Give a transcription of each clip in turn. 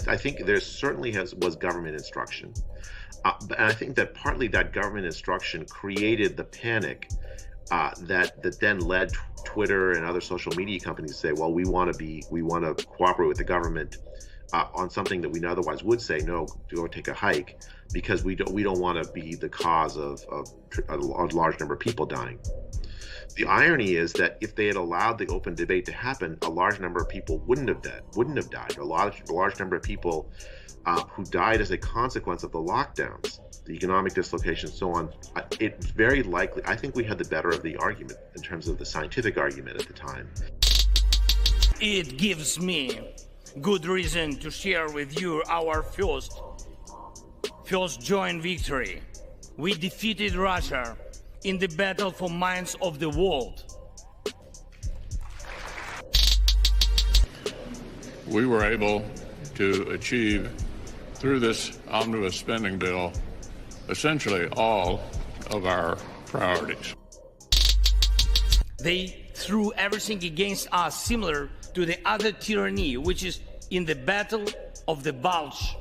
I think there certainly was government instruction. And I think that partly that government instruction created the panic that then led Twitter and other social media companies to say, well, we want to cooperate with the government on something that we otherwise would say, no, go take a hike, because we don't want to be the cause of a large number of people dying. The irony is that if they had allowed the open debate to happen, a large number of people wouldn't have died. A large number of people who died as a consequence of the lockdowns, the economic dislocation, so on. It's very likely, I think we had the better of the argument in terms of the scientific argument at the time. It gives me good reason to share with you our first joint victory. We defeated Russia in the battle for minds of the world. We were able to achieve, through this omnibus spending bill, essentially all of our priorities. They threw everything against us, similar to the other tyranny, which is in the battle of the Bulge.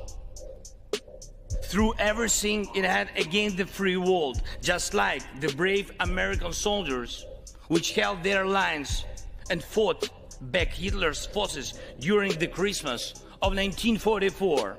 Threw everything it had against the free world, just like the brave American soldiers which held their lines and fought back Hitler's forces during the Christmas of 1944.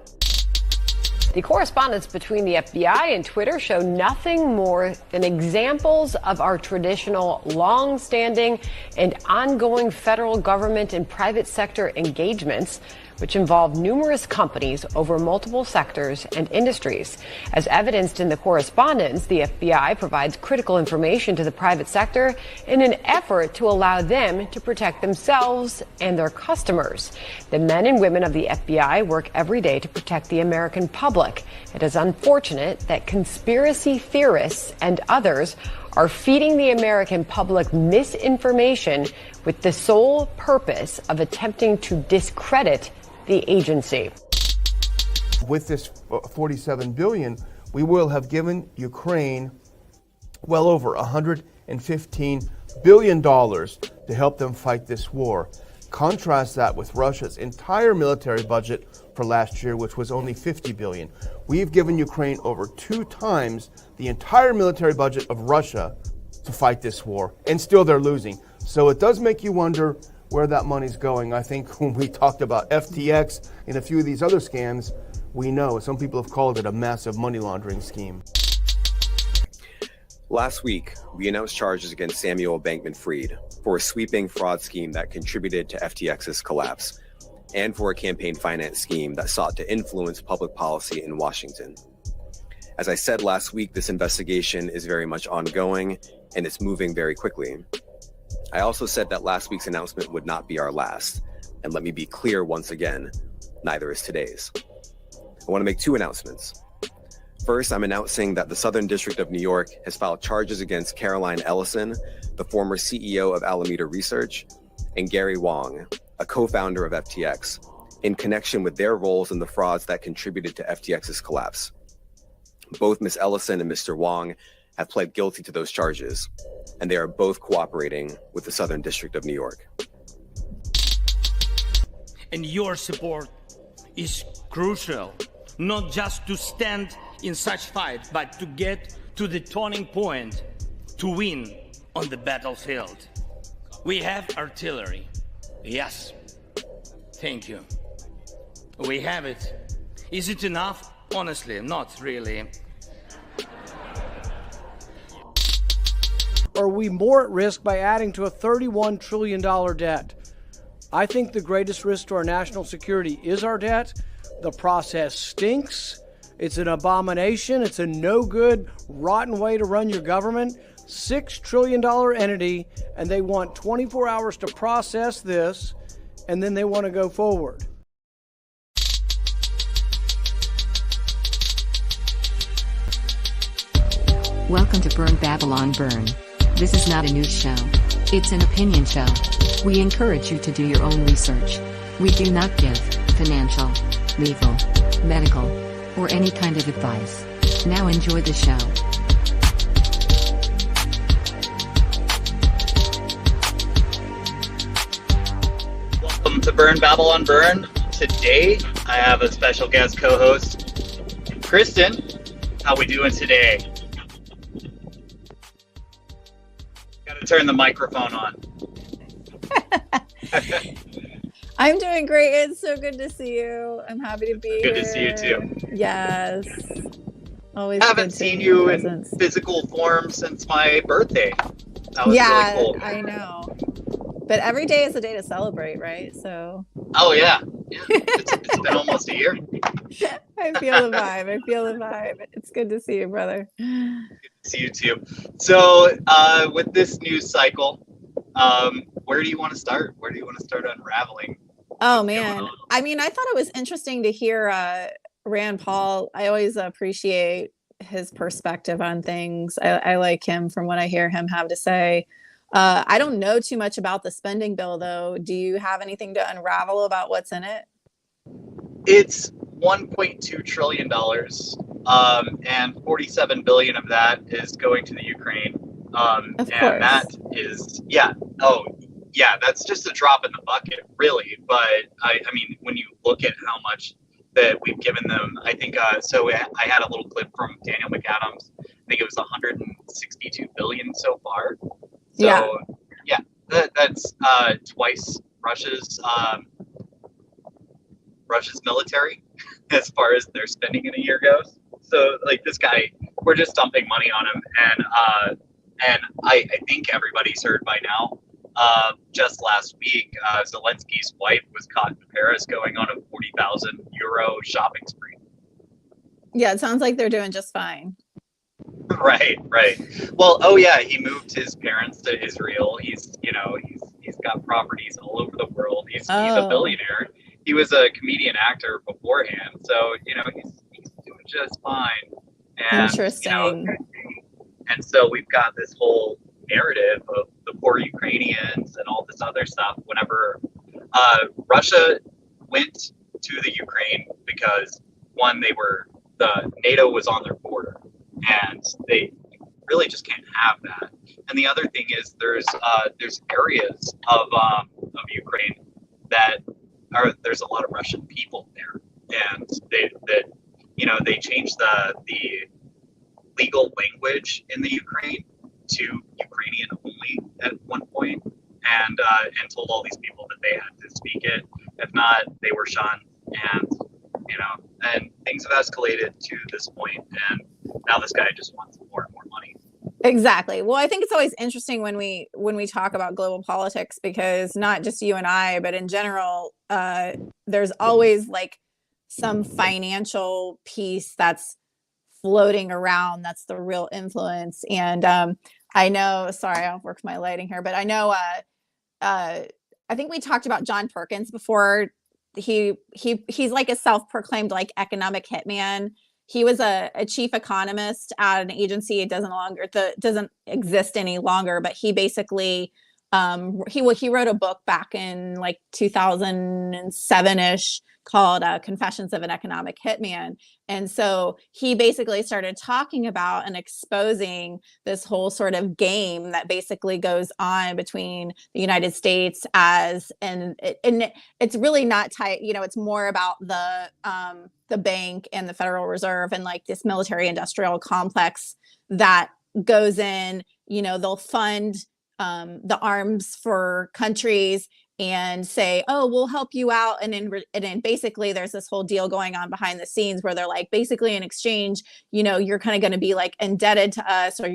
The correspondence between the FBI and Twitter show nothing more than examples of our traditional, long-standing and ongoing federal government and private sector engagements, which involve numerous companies over multiple sectors and industries. As evidenced in the correspondence, the FBI provides critical information to the private sector in an effort to allow them to protect themselves and their customers. The men and women of the FBI work every day to protect the American public. It is unfortunate that conspiracy theorists and others are feeding the American public misinformation with the sole purpose of attempting to discredit the agency. With this $47 billion, we will have given Ukraine well over $115 billion to help them fight this war. Contrast that with Russia's entire military budget for last year, which was only $50 billion. We've given Ukraine over 2 times the entire military budget of Russia to fight this war, and still they're losing. So it does make you wonder where that money's going. I think when we talked about FTX and a few of these other scams, we know some people have called it a massive money laundering scheme. Last week, we announced charges against Samuel Bankman-Fried for a sweeping fraud scheme that contributed to FTX's collapse, and for a campaign finance scheme that sought to influence public policy in Washington. As I said last week, this investigation is very much ongoing, and it's moving very quickly. I also said that last week's announcement would not be our last, and let me be clear once again, neither is today's. I want to make 2 announcements. First, I'm announcing that the Southern District of New York has filed charges against Caroline Ellison, the former CEO of Alameda Research, and Gary Wang, a co-founder of FTX, in connection with their roles in the frauds that contributed to FTX's collapse. Both Ms. Ellison and Mr. Wang have pled guilty to those charges, and they are both cooperating with the Southern District of New York. And your support is crucial, not just to stand in such fight, but to get to the turning point to win on the battlefield. We have artillery. Yes. Thank you. We have it. Is it enough? Honestly, not really. Are we more at risk by adding to a $31 trillion debt? I think the greatest risk to our national security is our debt. The process stinks. It's an abomination. It's a no-good, rotten way to run your government. $6 trillion entity, and they want 24 hours to process this, and then they want to go forward. Welcome to Burn Babylon Burn. This is not a news show. It's an opinion show. We encourage you to do your own research. We do not give financial, legal, medical, or any kind of advice. Now enjoy the show. Welcome to Burn Babylon Burn. today I have a special guest co-host, Kristen. How we doing today? Got to turn the microphone on. I'm doing great. It's so good to see you. I'm happy to be Good here. to see you too. Yes. Always I haven't good to seen meet you presence. in physical form since my birthday. That was Yeah, really cool. I know. But every day is a day to celebrate, right? So Oh yeah. It's been almost a year. I feel the vibe. I feel the vibe. It's good to see you, brother. See you too. So with this news cycle, where do you want to start? Where do you want to start unraveling? Oh man. I mean, I thought it was interesting to hear Rand Paul. I always appreciate his perspective on things. I like him from what I hear him have to say. I don't know too much about the spending bill, though. Do you have anything to unravel about what's in it? It's $1.2 trillion, and $47 billion of that is going to the Ukraine. Of and course. that is, that's just a drop in the bucket, really. But I mean, when you look at how much that we've given them, I think, so I had a little clip from Daniel McAdams. I think it was 162 billion so far. So that's twice Russia's military as far as their spending in a year goes. So like this guy, we're just dumping money on him, and I think everybody's heard by now. Just last week, Zelensky's wife was caught in Paris going on a 40,000 euro shopping spree. Yeah, it sounds like they're doing just fine. Right. Well, he moved his parents to Israel. He's got properties all over the world. He's a billionaire. He was a comedian actor beforehand, so he's doing just fine. And, interesting. And so we've got this whole narrative of the poor Ukrainians and all this other stuff. Whenever Russia went to the Ukraine, because one, the NATO was on their border, and they really just can't have that. And the other thing is there's areas of Ukraine that there's a lot of Russian people there, and they changed the legal language in the Ukraine to Ukrainian only at one point, and told all these people that they had to speak it. If not, they were shunned, and things have escalated to this point, and now this guy just wants more and more money. Exactly. Well, I think it's always interesting when we talk about global politics, because not just you and I, but in general, there's always like some financial piece that's floating around. That's the real influence. And I know, sorry, I'll work my lighting here, but I know, I think we talked about John Perkins before. He's like a self-proclaimed like economic hitman. He was a chief economist at an agency. It doesn't exist any longer, but he basically he wrote a book back in like 2007-ish called Confessions of an Economic Hitman. And so he basically started talking about and exposing this whole sort of game that basically goes on between the United States and it's really not tight, it's more about the bank and the Federal Reserve and like this military industrial complex that goes in, they'll fund the arms for countries and say, oh, we'll help you out. And then basically there's this whole deal going on behind the scenes where they're like, basically in exchange, you're kind of going to be like indebted to us, or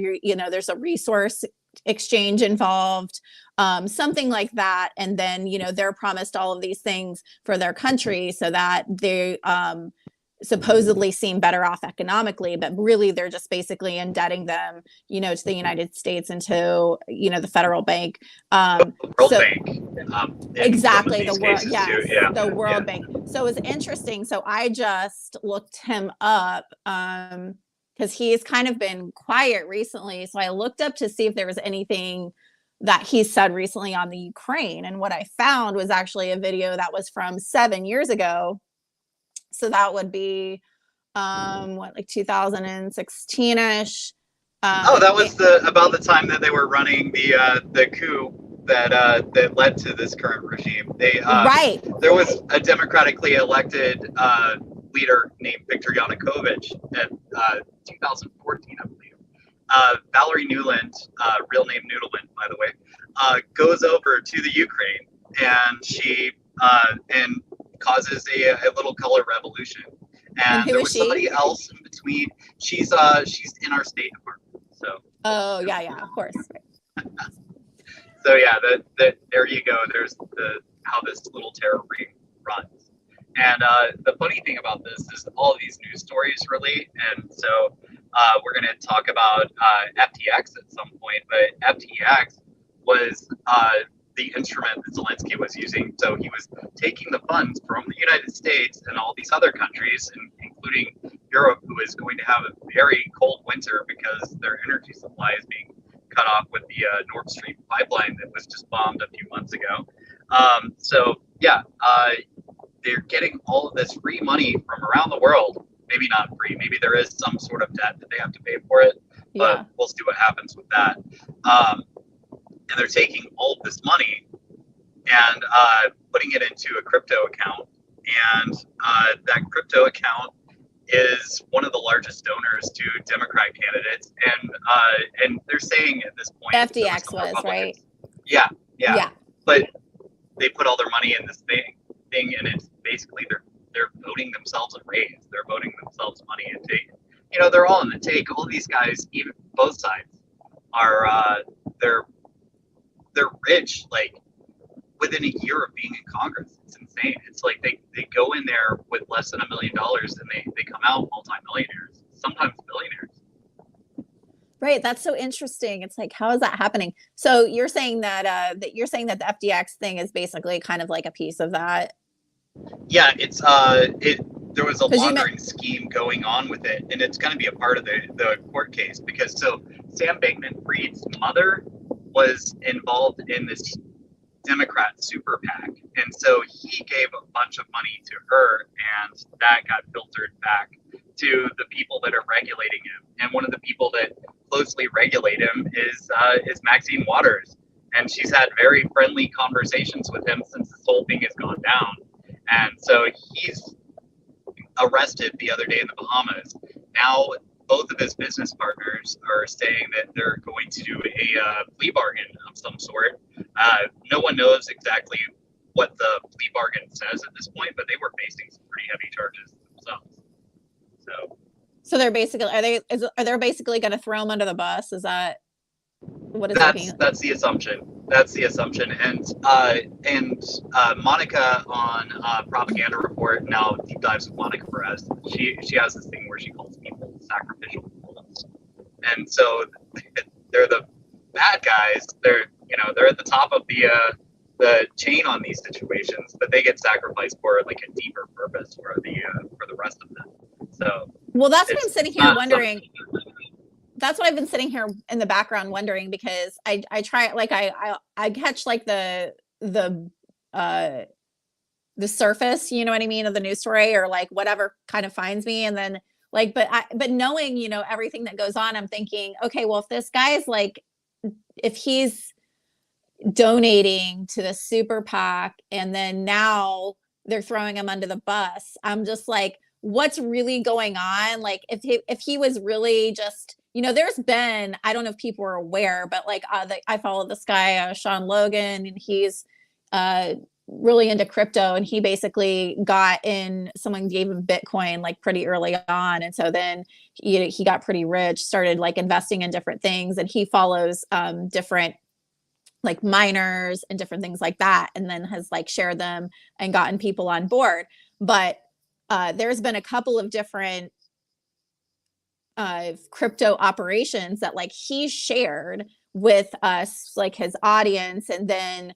there's a resource exchange involved, something like that. And then, they're promised all of these things for their country so that they supposedly seem better off economically, but really they're just basically indebting them, to the United States and to, the federal bank. World Bank. Exactly. The world, the World Yeah. Bank. So it's interesting. So I just looked him up because he's kind of been quiet recently. So I looked up to see if there was anything that he said recently on the Ukraine. And what I found was actually a video that was from 7 years ago. So that would be, 2016-ish. That was about the time that they were running the coup that led to this current regime. Right. There was a democratically elected leader named Viktor Yanukovych in 2014, I believe. Valerie Nuland, real name Noodleman, by the way, goes over to the Ukraine, and she and causes a little color revolution. And there was somebody else in between. She's in our State Department. So. Oh yeah, of course. So yeah, there you go. There's how this little terror ring runs. And the funny thing about this is all of these news stories relate. And so we're going to talk about FTX at some point, but FTX was the instrument that Zelensky was using. So he was taking the funds from the United States and all these other countries, including Europe, who is going to have a very cold winter because their energy supply is being cut off with the Nord Stream pipeline that was just bombed a few months ago. They're getting all of this free money from around the world. Maybe not free. Maybe there is some sort of debt that they have to pay for it, but we'll see what happens with that. And they're taking all of this money and putting it into a crypto account. And that crypto account is one of the largest donors to Democrat candidates. And they're saying at this point, FTX was, right? Yeah. But they put all their money in this thing, and it's basically they're voting themselves a raise. They're voting themselves money and take. They're all in the take. All these guys, even both sides, are they're rich like within a year of being in Congress. It's insane. It's like they go in there with less than $1 million and they come out multi-millionaires, sometimes billionaires. Right. That's so interesting. It's like, how is that happening? So you're saying that the FTX thing is basically kind of like a piece of that. Yeah, it's there was a laundering scheme going on with it, and it's going to be a part of the court case because Sam Bankman-Fried's mother was involved in this Democrat super PAC, and so he gave a bunch of money to her, and that got filtered back to the people that are regulating him. And one of the people that closely regulate him is Maxine Waters, and she's had very friendly conversations with him since this whole thing has gone down. And so he's arrested the other day in the Bahamas. Now both of his business partners are saying that they're going to do a plea bargain of some sort. No one knows exactly what the plea bargain says at this point, but they were facing some pretty heavy charges themselves. So they're basically are they basically going to throw him under the bus? Is that what is that's the assumption? That's the assumption. And Monica on Propaganda Report, now deep dives with Monica Perez, she has this thing where she calls people sacrificial fools. And so they're the bad guys. They're at the top of the chain on these situations, but they get sacrificed for like a deeper purpose for the rest of them. So that's what I'm sitting here wondering. That's what I've been sitting here in the background wondering, because I try, like I catch like the surface, you know what I mean, of the news story, or like whatever kind of finds me, and then like, but knowing everything that goes on, I'm thinking, okay, well, if this guy is like, if he's donating to the super PAC and then now they're throwing him under the bus, I'm just like, what's really going on? Like if he was really just, there's been, I don't know if people are aware, but like I follow this guy, Sean Logan, and he's really into crypto, and he basically someone gave him Bitcoin like pretty early on. And so then he got pretty rich, started like investing in different things, and he follows different like miners and different things like that, and then has like shared them and gotten people on board. But there's been a couple of different crypto operations that like he shared with us, like his audience, and then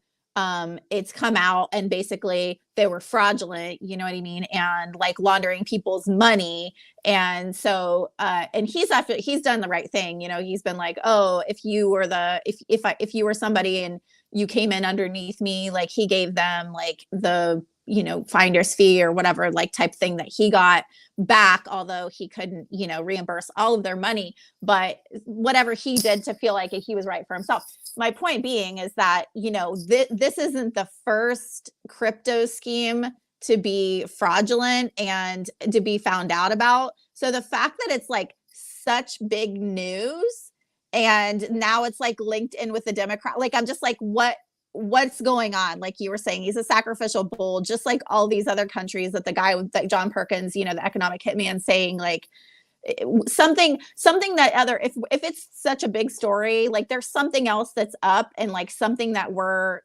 it's come out and basically they were fraudulent, you know what I mean, and like laundering people's money. And so and he's done the right thing, he's been like, oh, if you were somebody and you came in underneath me, like he gave them like the finder's fee or whatever like type thing that he got back, although he couldn't reimburse all of their money, but whatever he did to feel like he was right for himself. my point being is that, this isn't the first crypto scheme to be fraudulent and to be found out about. So the fact that it's like such big news and now it's like linked in with the Democrat, like, I'm just like, what's going on? Like you were saying, he's a sacrificial bull, just like all these other countries that the guy with like John Perkins, the economic hitman, saying like something that other, if it's such a big story, like there's something else that's up, and like something that we're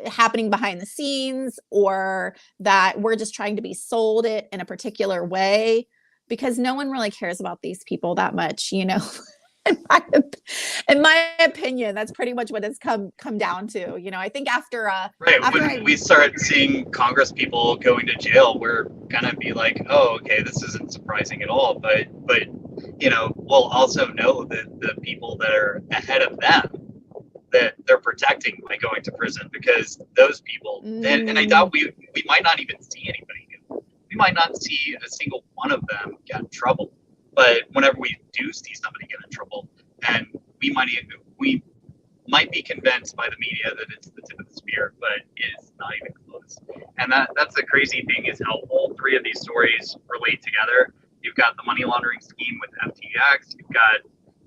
happening behind the scenes, or that we're just trying to be sold it in a particular way, because no one really cares about these people that much, in my opinion. That's pretty much what it's come down to. I think after when we start seeing Congress people going to jail, we're gonna be like, oh, okay, this isn't surprising at all. But we'll also know that the people that are ahead of them, that they're protecting by going to prison, because those people, and I doubt we might not even see anybody new. We might not see a single one of them get in trouble. But whenever we do see somebody get in trouble, and we might be convinced by the media that it's the tip of the spear, but it's not even close. And that's the crazy thing, is how all three of these stories relate together. You've got the money laundering scheme with FTX, you've got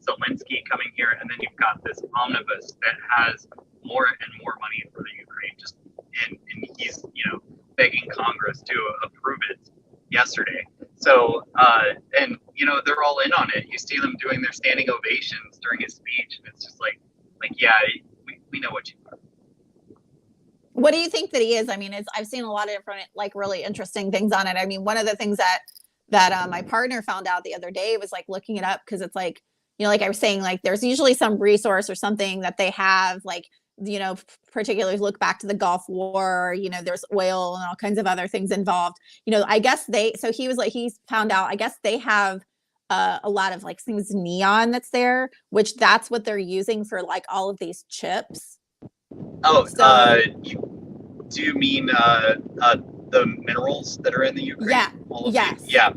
Zelensky coming here, and then you've got this Omnibus that has more and more money for the Ukraine. And he's begging Congress to approve it yesterday. So they're all in on it. You see them doing their standing ovations during his speech, and it's just like yeah, we know what you are. What do you think that he is? I mean, I've seen a lot of different like really interesting things on it. I mean, one of the things that my partner found out the other day was like looking it up, because it's like, like I was saying, like there's usually some resource or something that they have, like, particularly look back to the Gulf War, there's oil and all kinds of other things involved. I guess he's found out, I guess they have a lot of like things neon that's there, which that's what they're using for like all of these chips. Oh, so, do you mean the minerals that are in the Ukraine? Yeah. Yes. These? Yeah.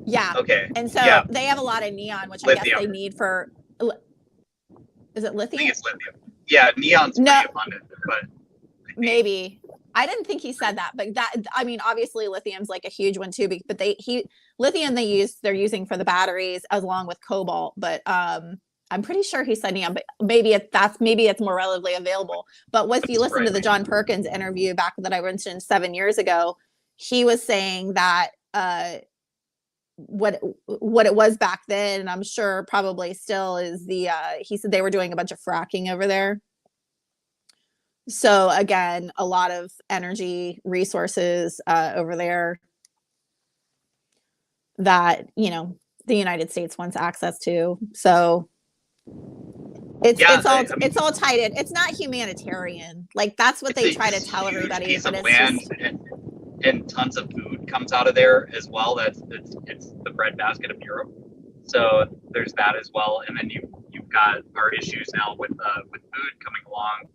Yeah. Okay. And so they have a lot of neon, which lithium. I guess they need for. Is it lithium? I think it's lithium. Yeah, neon's pretty abundant, but maybe. I didn't think he said that, but obviously lithium's like a huge one too. But lithium they're using for the batteries along with cobalt. But I'm pretty sure he said neon. But maybe it's more relatively available. But if you listen to the John Perkins interview back that I mentioned 7 years ago, he was saying that what it was back then, and I'm sure probably still is he said they were doing a bunch of fracking over there. So again, a lot of energy resources over there that the United States wants access to. So it's all tied in. It's not humanitarian. Like that's what they try to tell everybody. Piece of land and tons of food comes out of there as well. It's the breadbasket of Europe. So there's that as well. And then you've got our issues now with food coming along.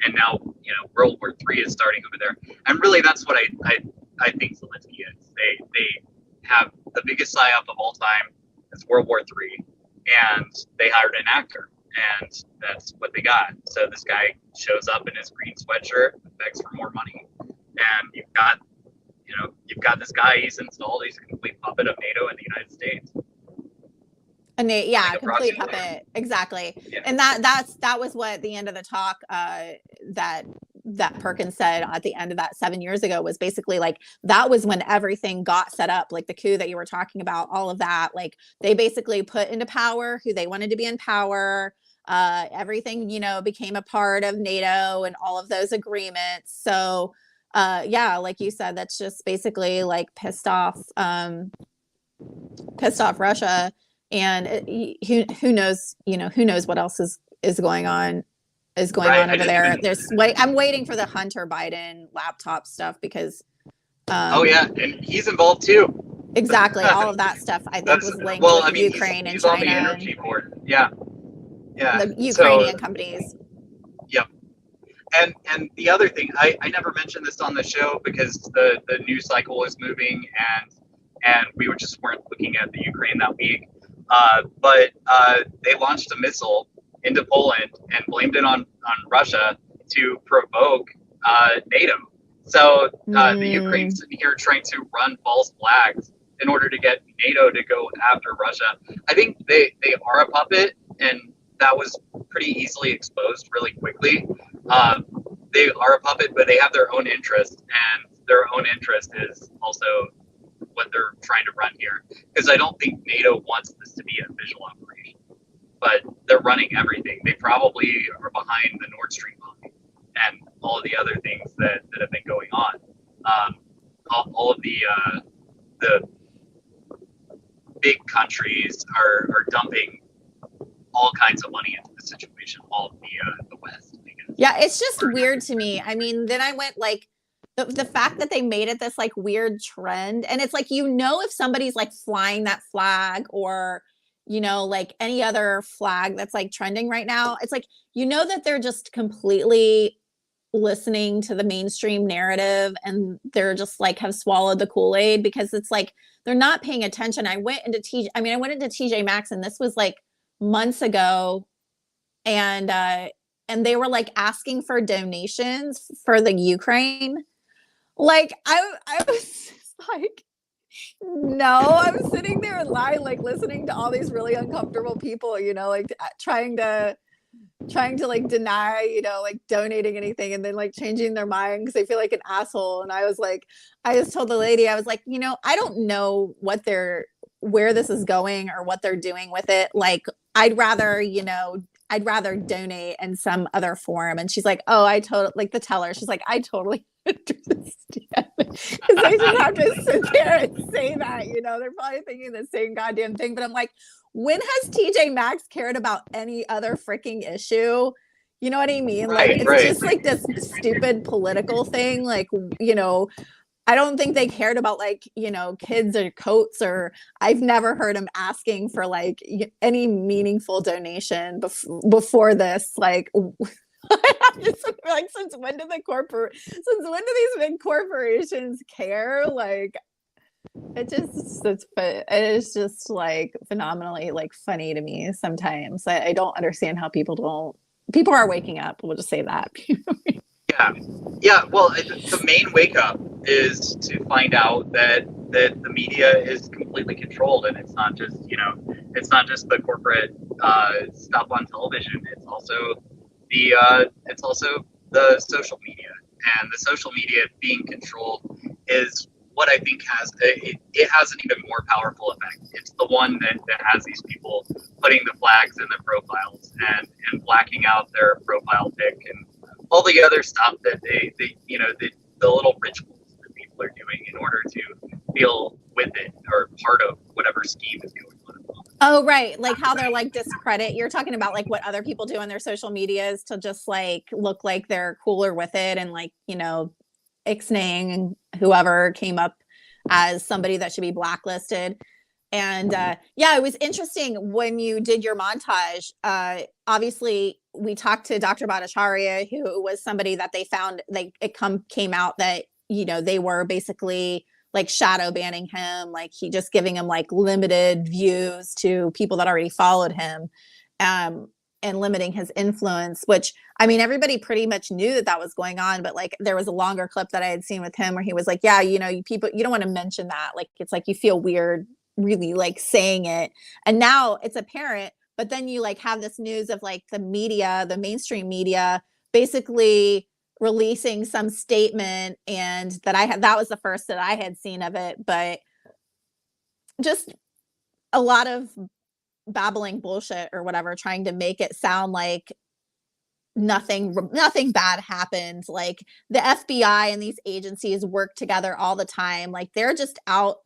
And now World War III is starting over there, and really that's what I think Zelensky is. They have the biggest psyop of all time. It's World War III, and they hired an actor, and that's what they got. So this guy shows up in his green sweatshirt, begs for more money, and you've got this guy. He's installed. He's a complete puppet of NATO and the United States. A complete puppet. Exactly. Yeah. And that was what the end of the talk that Perkins said at the end of that 7 years ago was basically like that was when everything got set up, like the coup that you were talking about, all of that. Like they basically put into power who they wanted to be in power. Everything, became a part of NATO and all of those agreements. So like you said, that's just basically like pissed off Russia. And who knows what else is going on over there. I'm waiting for the Hunter Biden laptop stuff because and he's involved too. Exactly. All of that stuff I think was linked with Ukraine and China. On the energy board. Yeah. The Ukrainian companies. Yep. And the other thing, I never mentioned this on the show because the news cycle was moving and we weren't looking at the Ukraine that week. But they launched a missile into Poland and blamed it on Russia to provoke NATO. So the Ukraine's sitting here trying to run false flags in order to get NATO to go after Russia. I think they are a puppet, and that was pretty easily exposed really quickly. They are a puppet, but they have their own interest, and their own interest is also what they're trying to run here. Because I don't think NATO wants this to be an official operation, but they're running everything. They probably are behind the Nord Stream bombing and all of the other things that have been going on. All of the big countries are dumping all kinds of money into the situation. All of the West, I guess. Yeah, it's just weird to me. I mean, then I went like the fact that they made it this like weird trend, and it's like, you know, if somebody's like flying that flag, or you know, like any other flag that's like trending right now, it's like, you know, that they're just completely listening to the mainstream narrative, and they're just like have swallowed the Kool-Aid, because it's like they're not paying attention. I went into TJ Maxx, and this was like months ago, and they were like asking for donations for the Ukraine. Like I was just like, no, I'm sitting there in line, like listening to all these really uncomfortable people, you know, like trying to like deny, you know, like donating anything, and then like changing their mind because they feel like an asshole. And I was like, I just told the lady, I was like, you know, I don't know where this is going or what they're doing with it. Like, I'd rather donate in some other form. And she's like, oh, I totally, like the teller, she's like, I totally understand. Because they just have to sit there and say that, you know, they're probably thinking the same goddamn thing. But I'm like, when has TJ Maxx cared about any other freaking issue? You know what I mean? Like, it's just like this stupid political thing. Like, you know, I don't think they cared about like, you know, kids or coats, or I've never heard them asking for like any meaningful donation before this. Like, like since when do these big corporations care? Like, it is just like phenomenally like funny to me sometimes. I don't understand how people are waking up. We'll just say that. Yeah. Well, the main wake up is to find out that the media is completely controlled, and it's not just the corporate stuff on television. It's also the social media, and the social media being controlled is what I think has an even more powerful effect. It's the one that has these people putting the flags in the profiles and blacking out their profile pic and all the other stuff that they you know, the little rituals that people are doing in order to feel with it or part of whatever scheme is going on. Oh, right. Like how they're like discredit. You're talking about like what other people do on their social medias to just like look like they're cooler with it, and like, you know, ixnaying whoever came up as somebody that should be blacklisted. And yeah, it was interesting when you did your montage. Obviously, we talked to Dr. Bhattacharya, who was somebody that they found, like it came out that, you know, they were basically like shadow banning him, like he just giving him like limited views to people that already followed him, and limiting his influence, which, I mean, everybody pretty much knew that was going on, but like there was a longer clip that I had seen with him where he was like, yeah, you know, you don't want to mention that. Like, it's like, you feel weird really like saying it. And now it's apparent, but then you like have this news of like the media, the mainstream media, basically releasing some statement, and that was the first that I had seen of it, but just a lot of babbling bullshit or whatever, trying to make it sound like nothing bad happened. Like the FBI and these agencies work together all the time. Like they're just out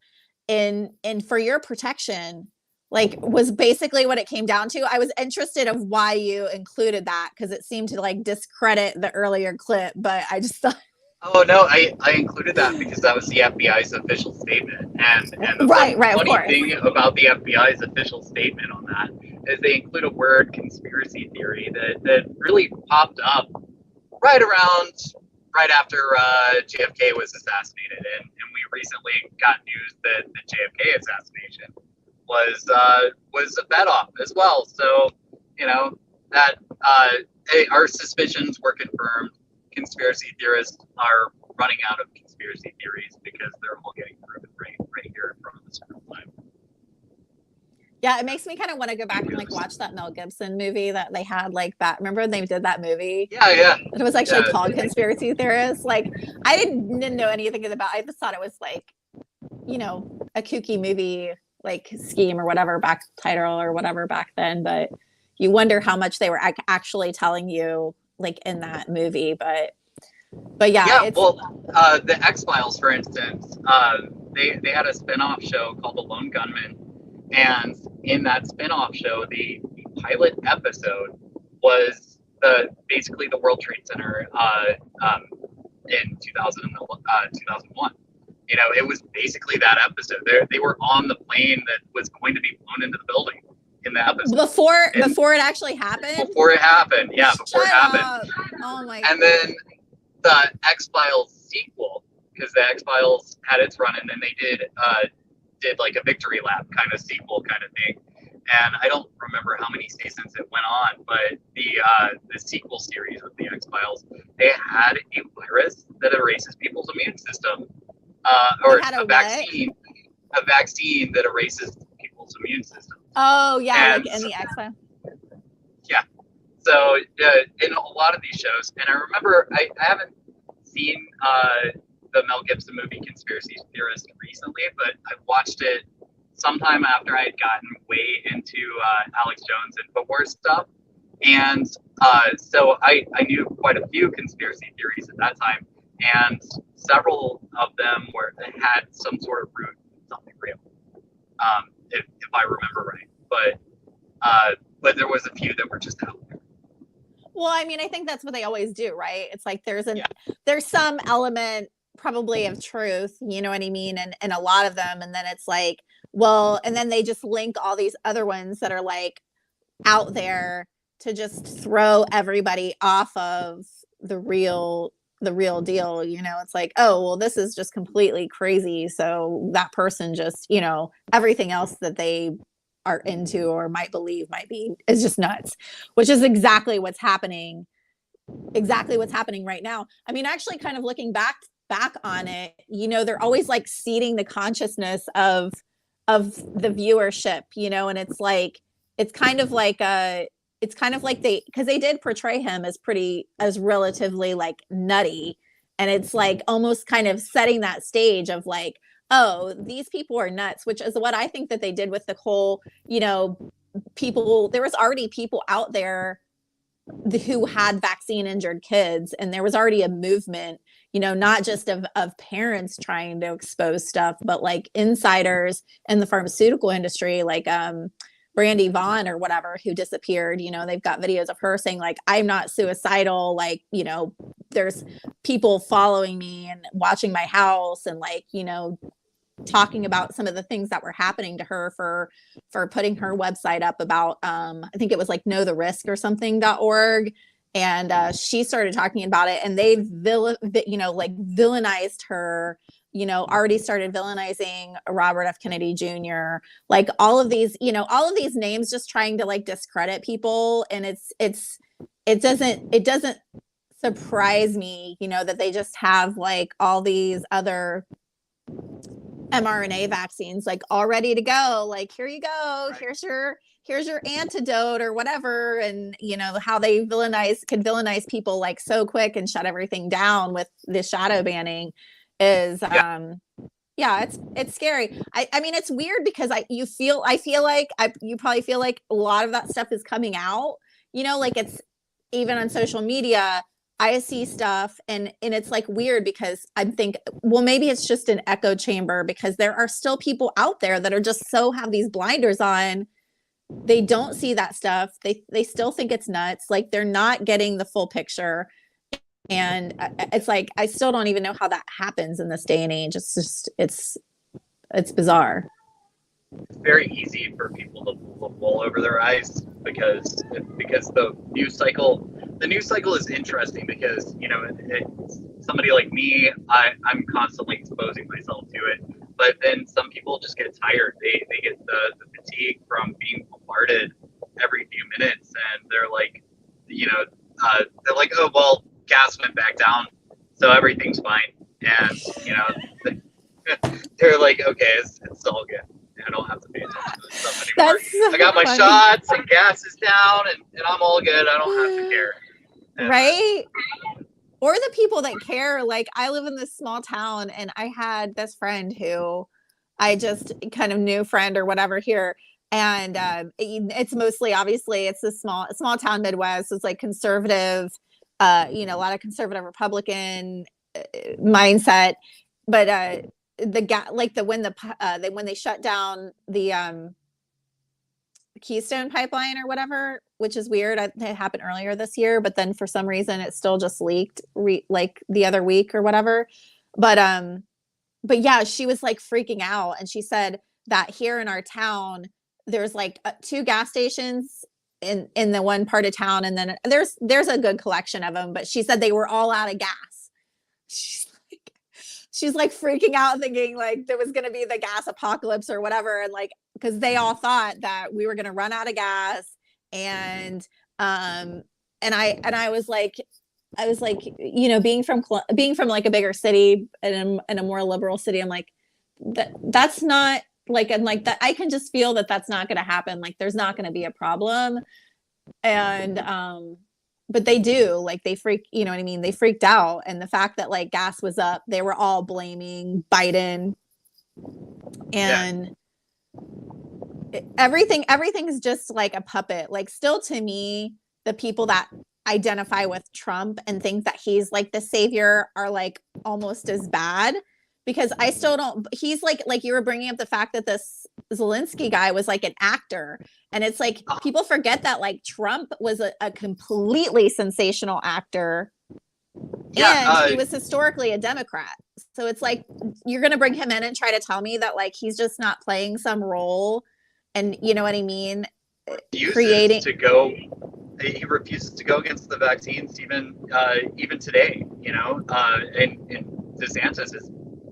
in for your protection, like was basically what it came down to. I was interested of why you included that, because it seemed to like discredit the earlier clip, but I just thought. Oh no, I included that because that was the FBI's official statement, and the funny thing about the FBI's official statement on that is they include a word, conspiracy theory, that really popped up right after JFK was assassinated, and we recently got news that the JFK assassination was a bet off as well. So, you know, that our suspicions were confirmed. Conspiracy theorists are running out of conspiracy theories because they're all getting proven right here in front of us real time. Yeah, it makes me kind of want to go back and like watch that Mel Gibson movie that they had like that. Remember when they did that movie? Yeah. It was actually called Conspiracy Theorists. Like I didn't know anything about. I just thought it was like, you know, a kooky movie like scheme or whatever back title or whatever back then. But you wonder how much they were actually telling you like in that movie. But yeah. Well, the X-Files, for instance, they had a spin-off show called The Lone Gunman. And in that spin-off show, the pilot episode was basically the World Trade Center in 2001. You know, it was basically that episode. They were on the plane that was going to be blown into the building in the episode. Before it actually happened? Before it happened, yeah, before it happened. Up. Oh my God. And then the X-Files sequel, because the X-Files had its run, and then they did like a victory lap kind of sequel kind of thing. And I don't remember how many seasons it went on, but the sequel series of the X-Files, they had a virus that erases people's immune system, or a vaccine that erases people's immune system. Oh yeah, and, like in the X-Files. Yeah. So in a lot of these shows, and I remember I haven't seen the Mel Gibson movie Conspiracy Theorist recently, but I watched it sometime after I had gotten way into Alex Jones and InfoWars stuff. And so I knew quite a few conspiracy theories at that time, and several of them had some sort of root in something real, if I remember right. But there was a few that were just out there. Well, I mean, I think that's what they always do, right? It's like there's some element probably of truth, you know what I mean, and a lot of them, and then it's like, well, and then they just link all these other ones that are like out there to just throw everybody off of the real deal. You know, it's like, oh well, this is just completely crazy, so that person just, you know, everything else that they are into or might believe is just nuts, which is exactly what's happening right now. I mean, actually kind of looking back on it, you know, they're always like seeding the consciousness of the viewership, you know, and it's kind of like because they did portray him as relatively like nutty, and it's like almost kind of setting that stage of like, oh, these people are nuts, which is what I think that they did with the whole, you know, there was already people out there who had vaccine injured kids, and there was already a movement, you know, not just of parents trying to expose stuff, but like insiders in the pharmaceutical industry, like Brandy Vaughn or whatever, who disappeared. You know, they've got videos of her saying like, I'm not suicidal, like, you know, there's people following me and watching my house, and like, you know, talking about some of the things that were happening to her for putting her website up about I think it was like knowtherisk.org, and she started talking about it, and they villainized her, you know, already started villainizing Robert F. Kennedy Jr., like all of these names, just trying to like discredit people. And it doesn't surprise me, you know, that they just have like all these other mRNA vaccines like all ready to go, like, here you go, right. here's your antidote or whatever. And you know how they can villainize people like so quick and shut everything down with the shadow banning is it's scary. I mean, it's weird because you probably feel like a lot of that stuff is coming out, you know, like it's even on social media. I see stuff and it's like weird because I think, well, maybe it's just an echo chamber, because there are still people out there that are just have these blinders on. They don't see that stuff. They still think it's nuts. Like they're not getting the full picture. And it's like, I still don't even know how that happens in this day and age. It's just, it's bizarre. It's very easy for people to pull the wool over their eyes because the news cycle is interesting because, you know, somebody like me, I'm constantly exposing myself to it, but then some people just get tired. They get the fatigue from being bombarded every few minutes, and they're like, they're like, oh well, gas went back down, so everything's fine, and they're like, okay, it's all good. I don't have to pay attention to this stuff anymore. That's so I got my funny. shots and gas is down, and I'm all good. I don't have to care. And, Right? Or the people that care. Like, I live in this small town, and I had this friend who I just kind of new friend or whatever here. And it's mostly, obviously, it's a small town Midwest. It's like conservative, a lot of conservative Republican mindset. But when they shut down the Keystone pipeline or whatever, which is weird. It happened earlier this year, but then for some reason it still just leaked like the other week or whatever. But yeah, she was like freaking out, and she said that here in our town there's like 2 gas stations in the one part of town, and then there's a good collection of them, but she said they were all out of gas. She's like freaking out, thinking like there was going to be the gas apocalypse or whatever. And like, because they all thought that we were going to run out of gas. And I was like, being from like a bigger city and a more liberal city, I'm like, that's not like, and like that, I can just feel that that's not going to happen. Like, there's not going to be a problem. And, but they do, like, they freak, you know what I mean? They freaked out. And the fact that like gas was up, they were all blaming Biden, and everything is just like a puppet. Like, still, to me, the people that identify with Trump and think that he's like the savior are like almost as bad, because I still don't, he's like you were bringing up the fact that this Zelensky guy was like an actor. And it's like, people forget that like Trump was a completely sensational actor. Yeah, and he was historically a Democrat. So it's like, you're going to bring him in and try to tell me that like he's just not playing some role, and you know what I mean? He refuses to go against the vaccines even today, and DeSantis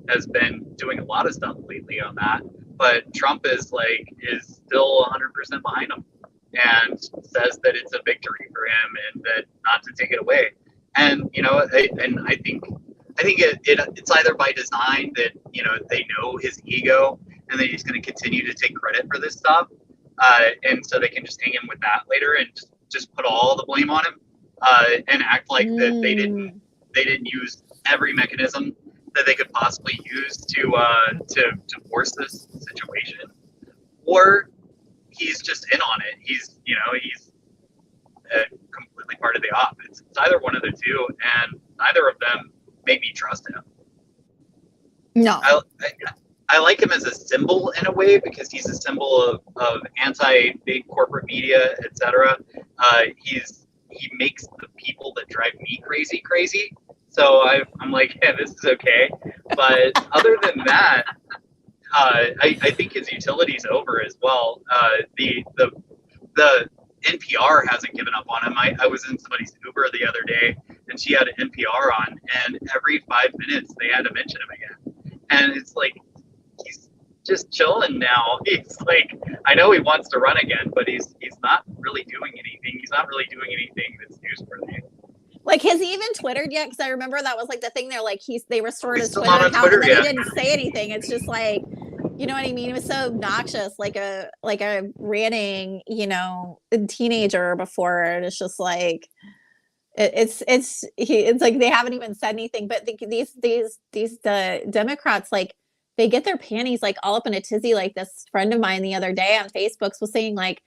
has been doing a lot of stuff lately on that. But Trump is still 100% behind him, and says that it's a victory for him and that not to take it away. And I think it's either by design that they know his ego and that he's going to continue to take credit for this stuff, and so they can just hang him with that later and just put all the blame on him, and act like that they didn't use every mechanism that they could possibly use to force this situation, or he's just in on it. He's completely part of the op. It's either one of the two, and neither of them make me trust him. No, I like him as a symbol in a way, because he's a symbol of anti-big corporate media, etc. He makes the people that drive me crazy. So I'm like, yeah, this is okay. But other than that, I think his utility's over as well. The NPR hasn't given up on him. I was in somebody's Uber the other day, and she had an NPR on, and every 5 minutes they had to mention him again. And it's like, he's just chilling now. He's like, I know he wants to run again, but he's not really doing anything. He's not really doing anything that's newsworthy. Like, has he even Twittered yet? Because I remember that was like the thing. They're like, they restored his Twitter account, Twitter, and then he didn't say anything. It's just like, you know what I mean? It was so obnoxious, like a ranting, teenager before. And it's just like, it's like they haven't even said anything. But these Democrats, like, they get their panties like all up in a tizzy. Like, this friend of mine the other day on Facebook was saying like,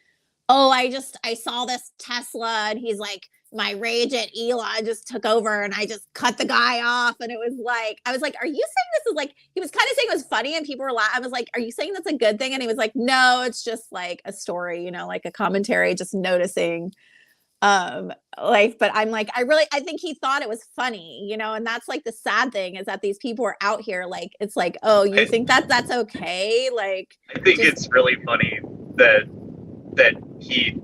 oh, I saw this Tesla, and he's like, my rage at Elon just took over, and I just cut the guy off. And it was like, I was like, are you saying this is like, he was kind of saying it was funny, and people were laughing. I was like, are you saying that's a good thing? And he was like, no, it's just like a story, like a commentary, just noticing. But I'm like, I think he thought it was funny, and that's like the sad thing, is that these people are out here, like, it's like, oh, you think that's okay? Like, I think it's really funny that he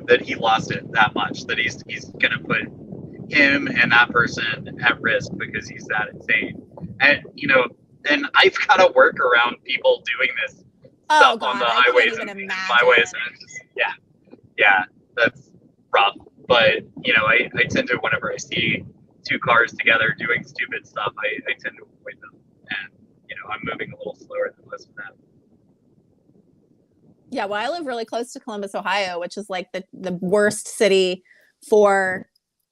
that he lost it that much, that he's gonna put him and that person at risk because he's that insane. And and I've got to work around people doing this stuff on the highways and byways, and it's just, yeah, that's rough. But, you know, I tend to, whenever I see two cars together doing stupid stuff, I tend to avoid them. And, you know, I'm moving a little slower than most of them. Yeah, well, I live really close to Columbus, Ohio, which is like the worst city for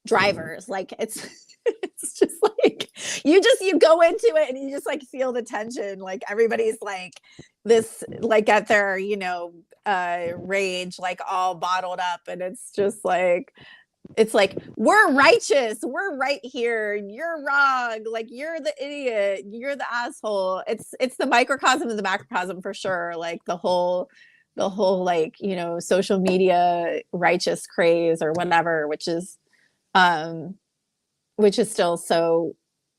drivers. Like it's just like you go into it and you just like feel the tension. Like everybody's like this, like at their, you know, rage, like all bottled up. And it's just like, it's like, we're righteous, we're right here, you're wrong, like you're the idiot, you're the asshole. It's the microcosm of the macrocosm for sure. Like the whole like, you know, social media righteous craze or whatever, which is still so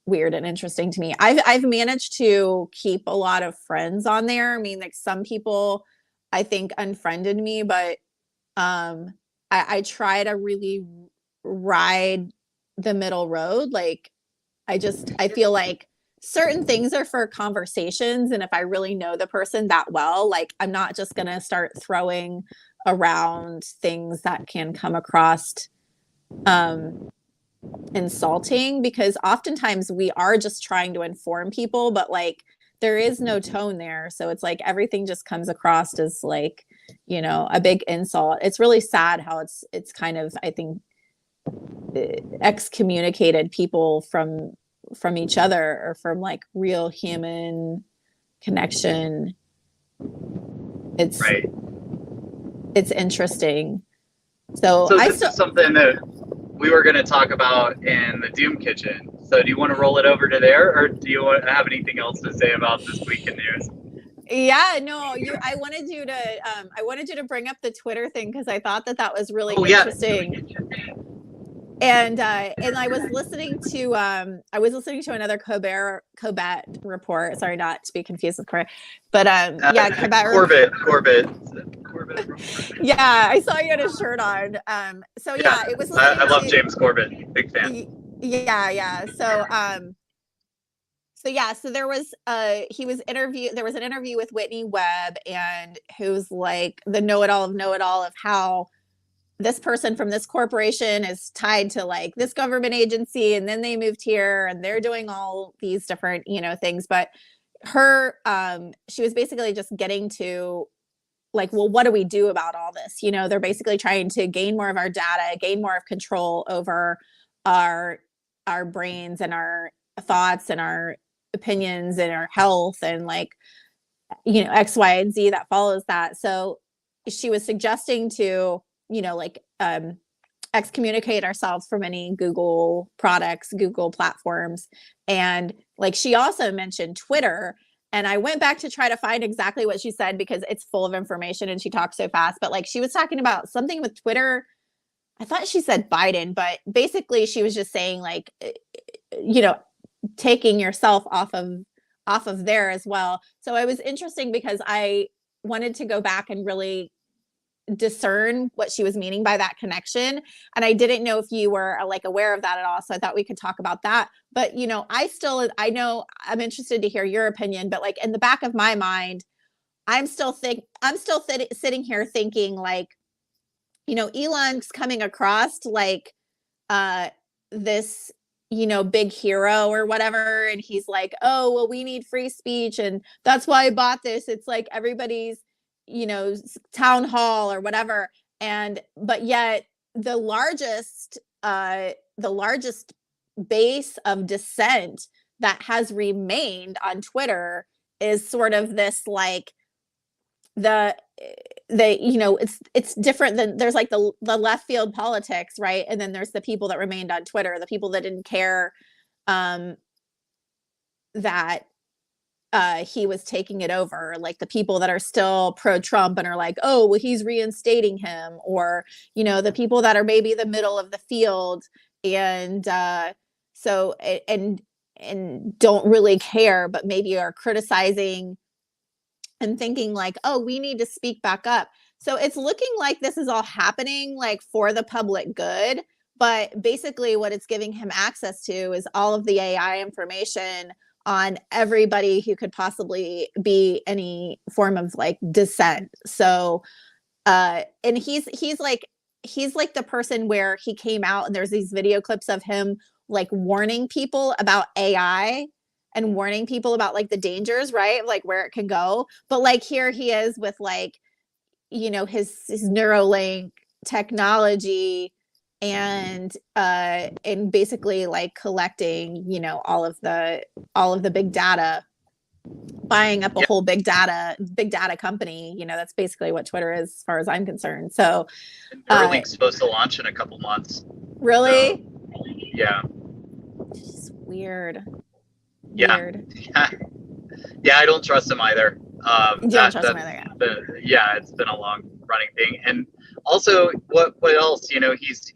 weird and interesting to me. I've managed to keep a lot of friends on there. I mean, like some people I think unfriended me, but I try to really ride the middle road. Like I feel like certain things are for conversations, and if I really know the person that well, like I'm not just gonna start throwing around things that can come across insulting, because oftentimes we are just trying to inform people, but like there is no tone there, so it's like everything just comes across as like, you know, a big insult. It's really sad how it's kind of, I think, excommunicated people from each other or from like real human connection. It's right. It's interesting. So this is something that we were going to talk about in the Doom Kitchen. So do you want to roll it over to there, or do you have anything else to say about this week in news? Yeah, no, I wanted you to bring up the Twitter thing because I thought that was really interesting. And I was listening to another Colbert report. Sorry, not to be confused with Colbert, but yeah, Corbett. Yeah, I saw you had a shirt on. So yeah, it was. I love James Corbett, big fan. Yeah. So there was there was an interview with Whitney Webb, and who's like the know-it-all of how this person from this corporation is tied to like this government agency, and then they moved here and they're doing all these different, you know, things. But she was basically just getting to like, well, what do we do about all this? You know, they're basically trying to gain more of our data, gain more of control over our brains and our thoughts and our opinions and our health and like, you know, X, Y, and Z that follows that. So she was suggesting to, you know, like excommunicate ourselves from any Google products, Google platforms. And like she also mentioned Twitter. And I went back to try to find exactly what she said because it's full of information and she talks so fast. But like she was talking about something with Twitter. I thought she said Biden, but basically she was just saying like, you know, taking yourself off of there as well. So it was interesting because I wanted to go back and really discern what she was meaning by that connection. And I didn't know if you were like aware of that at all. So I thought we could talk about that. But, you know, I know I'm interested to hear your opinion, but like in the back of my mind, I'm still sitting here thinking like, you know, Elon's coming across like this, you know, big hero or whatever. And he's like, oh, well, we need free speech. And that's why I bought this. It's like everybody's, you know, town hall or whatever. But yet the largest base of dissent that has remained on Twitter is sort of this like the you know, it's different than there's like the left field politics, right? And then there's the people that remained on Twitter, the people that didn't care that he was taking it over, like the people that are still pro-Trump and are like, oh, well, he's reinstating him, or, you know, the people that are maybe the middle of the field and and don't really care, but maybe are criticizing and thinking like, oh, we need to speak back up. So it's looking like this is all happening like for the public good, but basically what it's giving him access to is all of the AI information on everybody who could possibly be any form of like dissent. So and he's like the person where he came out and there's these video clips of him like warning people about AI and warning people about like the dangers, right? Like where it can go. But like here he is with like, you know, his Neuralink technology and basically like collecting, you know, all of the big data, buying up a whole big data company. You know, that's basically what Twitter is as far as I'm concerned. So Neuralink's supposed to launch in a couple months. Really? Yeah. It's weird. Yeah. Weird. Yeah, I don't trust him either. You don't trust him either, yeah, it's been a long running thing. And also, what else? You know, he's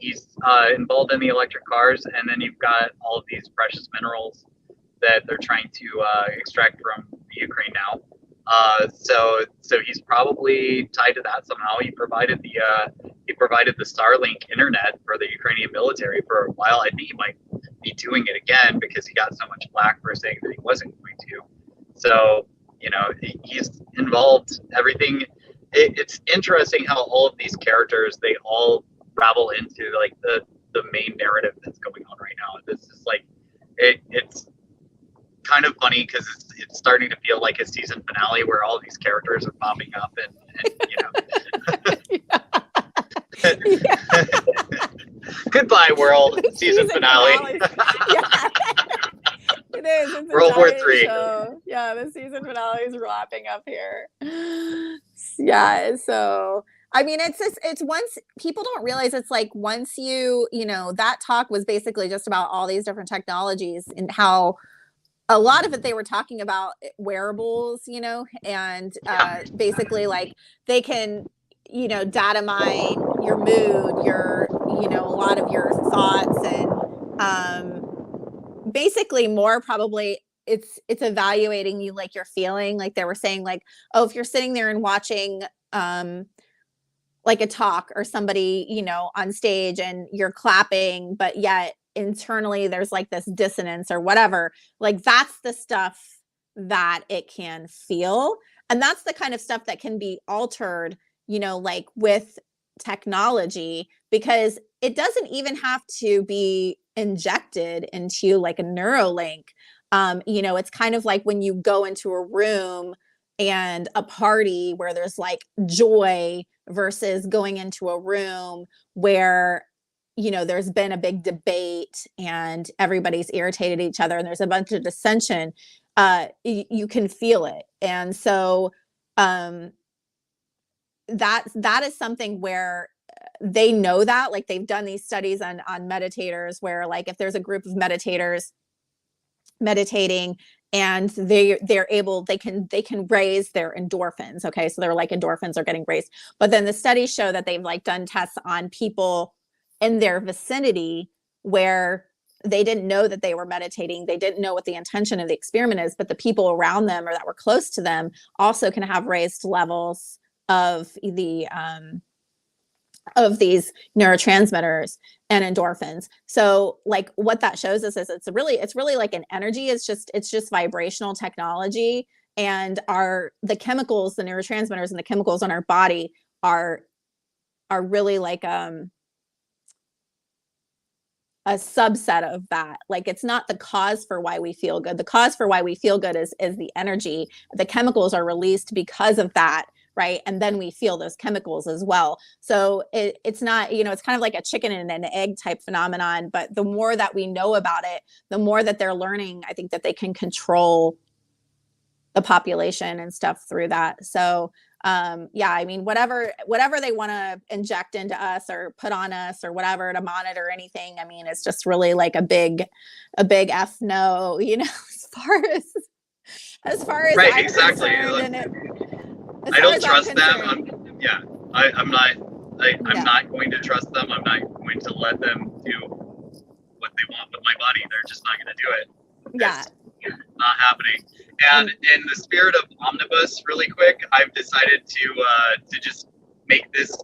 involved in the electric cars, and then you've got all of these precious minerals that they're trying to extract from the Ukraine now. So he's probably tied to that somehow. He provided the Starlink internet for the Ukrainian military for a while. I think he might be doing it again because he got so much flack for saying that he wasn't going to. So, you know, he's involved everything. It's interesting how all of these characters, they all ravel into like the main narrative that's going on right now. This is like, it's kind of funny because it's starting to feel like a season finale where all these characters are popping up and you know. Goodbye, world. Season finale. Yeah. It is. It's World War III. Yeah, the season finale is wrapping up here. Yeah, so I mean, it's once people don't realize it's like once you know, that talk was basically just about all these different technologies and how a lot of it they were talking about wearables, you know, and basically like they can, you know, data mine your mood, your, you know, a lot of your thoughts, and basically more probably it's evaluating you, like you're feeling. Like they were saying like, oh, if you're sitting there and watching like a talk or somebody, you know, on stage and you're clapping, but yet internally there's like this dissonance or whatever, like that's the stuff that it can feel. And that's the kind of stuff that can be altered, you know, like with technology, because it doesn't even have to be injected into like a Neuralink. You know, it's kind of like when you go into a room and a party where there's like joy versus going into a room where, you know, there's been a big debate and everybody's irritated each other and there's a bunch of dissension. You can feel it. And so that is something where they know that, like they've done these studies on meditators where like if there's a group of meditators meditating and they're able, they can raise their endorphins. Okay. So they're like endorphins are getting raised, but then the studies show that they've like done tests on people in their vicinity where they didn't know that they were meditating. They didn't know what the intention of the experiment is, but the people around them or that were close to them also can have raised levels of the of these neurotransmitters and endorphins. So like what that shows us is it's really like an energy. It's just vibrational technology, and the chemicals, the neurotransmitters and the chemicals in our body are really like a subset of that. Like it's not the cause for why we feel good. The cause for why we feel good is the energy. The chemicals are released because of that, right? And then we feel those chemicals as well. So it's not, you know, it's kind of like a chicken and an egg type phenomenon, but the more that we know about it, the more that they're learning, I think that they can control the population and stuff through that. So yeah, I mean, whatever they want to inject into us or put on us or whatever to monitor anything, I mean, it's just really like a big F no, you know, as far as right, I'm exactly. concerned, I don't trust them. I'm not going to trust them. I'm not going to let them do what they want with my body. They're just not going to do it. Yeah. It's not happening. And in the spirit of Omnibus, really quick, I've decided to just make this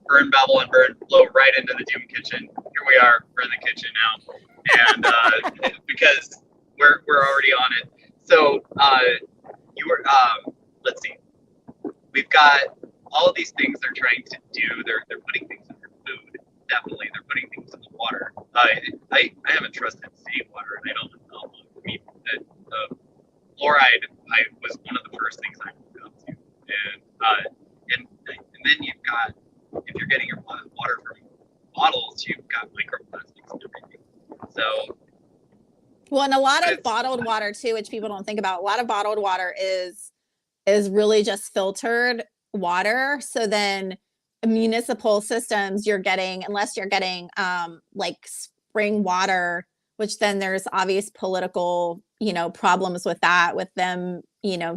burn, babble, and burn flow right into the Doom Kitchen. Here we are. We're in the kitchen now, and because we're already on it. So you were let's see. We've got all of these things they're trying to do, they're putting things in their food. Definitely, they're putting things in the water. I haven't trusted city water, and I don't know. I mean, fluoride, was one of the first things I woke up to, and then you've got, if you're getting your water from bottles, you've got microplastics and everything. So, well, and a lot of bottled water too, which people don't think about. A lot of bottled water is really just filtered water. So then municipal systems, you're getting, unless you're getting like spring water, which then there's obvious political, problems with that, with them,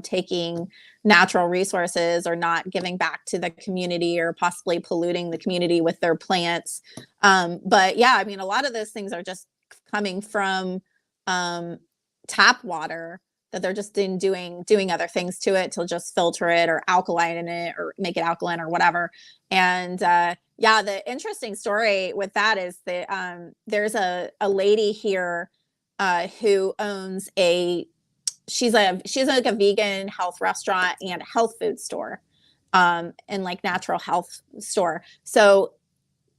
taking natural resources or not giving back to the community or possibly polluting the community with their plants. But yeah, I mean, a lot of those things are just coming from tap water that they're just doing other things to it to just filter it or alkaline it or make it alkaline or whatever. And yeah, the interesting story with that is that there's a lady here who owns she's like a vegan health restaurant and health food store and like natural health store. So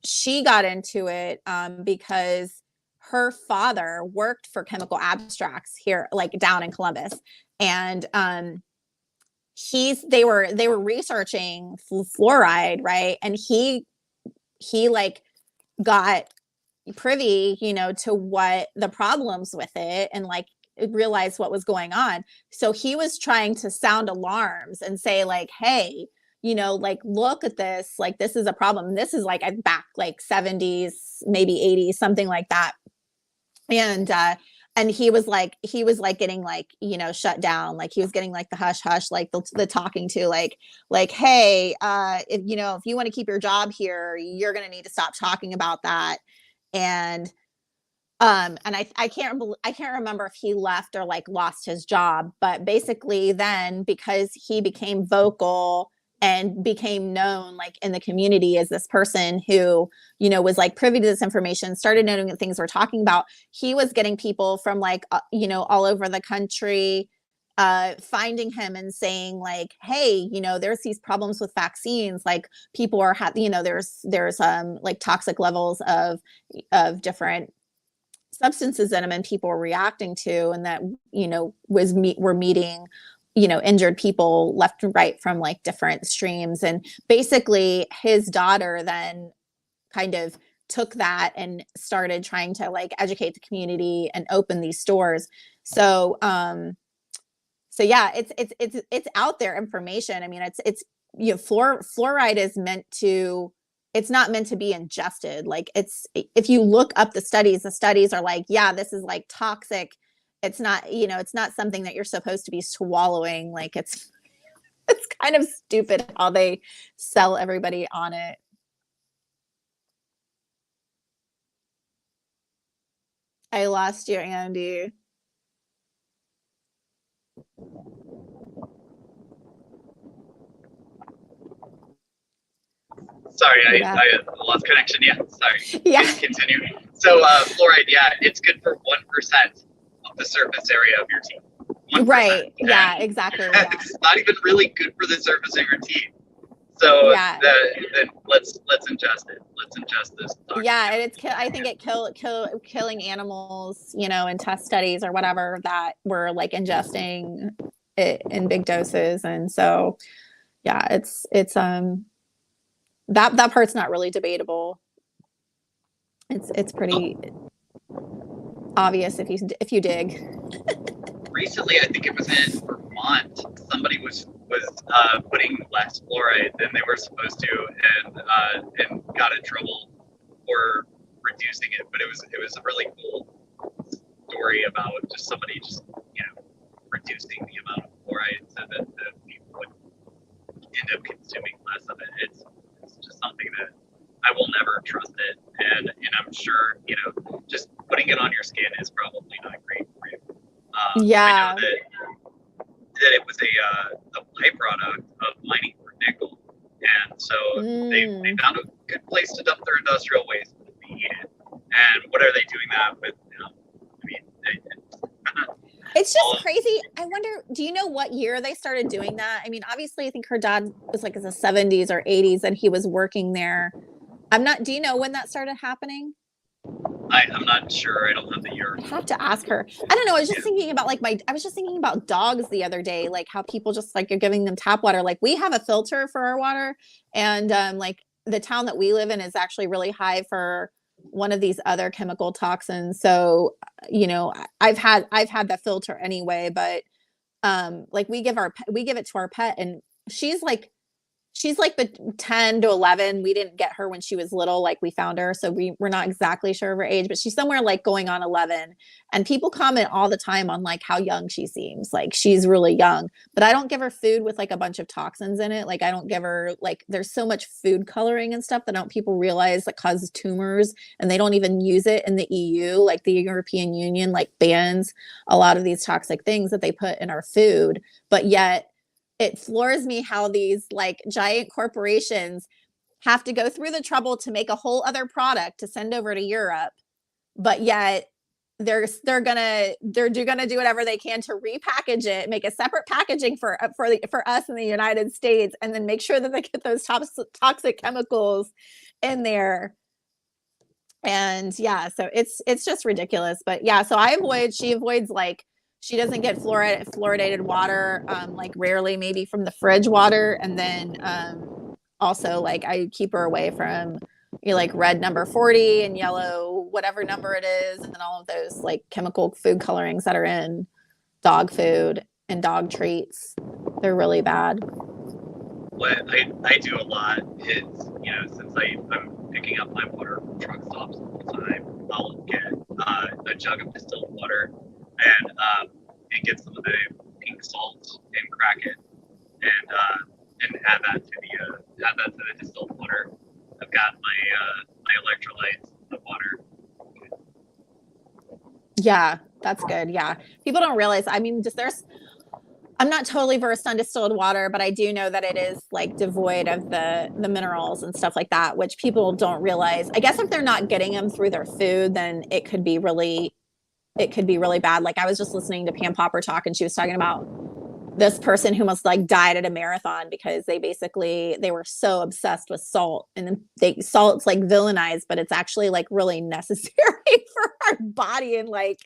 she got into it because her father worked for Chemical Abstracts here, like down in Columbus, and they were researching fluoride, right? And he like got privy, to what the problems with it, and like realized what was going on. So he was trying to sound alarms and say like, hey, like, look at this, like, this is a problem. This is like back like 70s, maybe 80s, something like that. And he was like getting like, shut down. Like he was getting like the hush hush, like the talking to like, hey, if you want to keep your job here, you're going to need to stop talking about that. And I can't remember if he left or like lost his job, but basically then, because he became vocal and became known like in the community as this person who, was like privy to this information, started knowing the things we're talking about, he was getting people from like, all over the country, finding him and saying like, hey, there's these problems with vaccines, like people are there's like toxic levels of different substances in them and people were reacting to, and that, we're meeting, injured people left and right from like different streams. And basically his daughter then kind of took that and started trying to like educate the community and open these stores. So yeah, it's out there information. I mean, it's fluoride is it's not meant to be ingested. Like if you look up the studies are like, yeah, this is like toxic. It's not, it's not something that you're supposed to be swallowing. Like it's kind of stupid how they sell everybody on it. I lost you, Andy. Sorry, I lost connection. Yeah, sorry. Yeah. Please continue. So fluoride, yeah, it's good for 1% of the surface area of your teeth. 1%. Right. Yeah, exactly. Yeah. It's not even really good for the surface of your teeth. So yeah. Then let's ingest it. Let's ingest this. Yeah, and I think it killing animals, in test studies or whatever that were like ingesting it in big doses, and so yeah, it's that part's not really debatable. It's pretty obvious if you dig. Recently, I think it was in Vermont, somebody was putting less fluoride than they were supposed to, and got in trouble for reducing it. But it was a really cool story about just somebody reducing the amount of fluoride so that people would end up consuming less of it. It's just something that I will never trust it, and I'm sure just putting it on your skin is probably not great for you. Yeah. I know that it was a byproduct of mining for nickel, and so they found a good place to dump their industrial waste to be it. And what are they doing that with? It's just crazy. I wonder, do you know what year they started doing that? I mean, obviously, I think her dad was like in the 70s or 80s and he was working there. Do you know when that started happening? I'm not sure. I don't have the year. I have to ask her. I don't know. I was just thinking about I was just thinking about dogs the other day, like how people just like are giving them tap water. Like we have a filter for our water, and like the town that we live in is actually really high for one of these other chemical toxins. So, I've had the filter anyway, but like we give it to our pet, and she's like 10 to 11. We didn't get her when she was little, like we found her, so we're not exactly sure of her age, but she's somewhere like going on 11. And people comment all the time on like how young she seems, like she's really young. But I don't give her food with like a bunch of toxins in it. Like I don't give her, like, there's so much food coloring and stuff that don't people realize that causes tumors, and they don't even use it in the EU. Like the European Union like bans a lot of these toxic things that they put in our food, but yet it floors me how these like giant corporations have to go through the trouble to make a whole other product to send over to Europe, but yet they're gonna do whatever they can to repackage it, make a separate packaging for us in the United States, and then make sure that they get those toxic chemicals in there. And yeah, so it's just ridiculous. But yeah, so she avoids like, she doesn't get fluoridated water, like rarely, maybe from the fridge water. And then also like I keep her away from like red number 40 and yellow, whatever number it is. And then all of those like chemical food colorings that are in dog food and dog treats. They're really bad. What I do a lot is, since I'm picking up my water from truck stops all the time, I'll get a jug of distilled water and get some of the pink salt and crack it and add that to the distilled water. I've got my electrolytes in the water. Yeah, that's good. Yeah, people don't realize. I mean, I'm not totally versed on distilled water, but I do know that it is like devoid of the minerals and stuff like that, which people don't realize. I guess if they're not getting them through their food, then it could be really bad. Like I was just listening to Pam Popper talk, and she was talking about this person who must like died at a marathon because they were so obsessed with salt, and salt's like villainized, but it's actually like really necessary for our body. And like,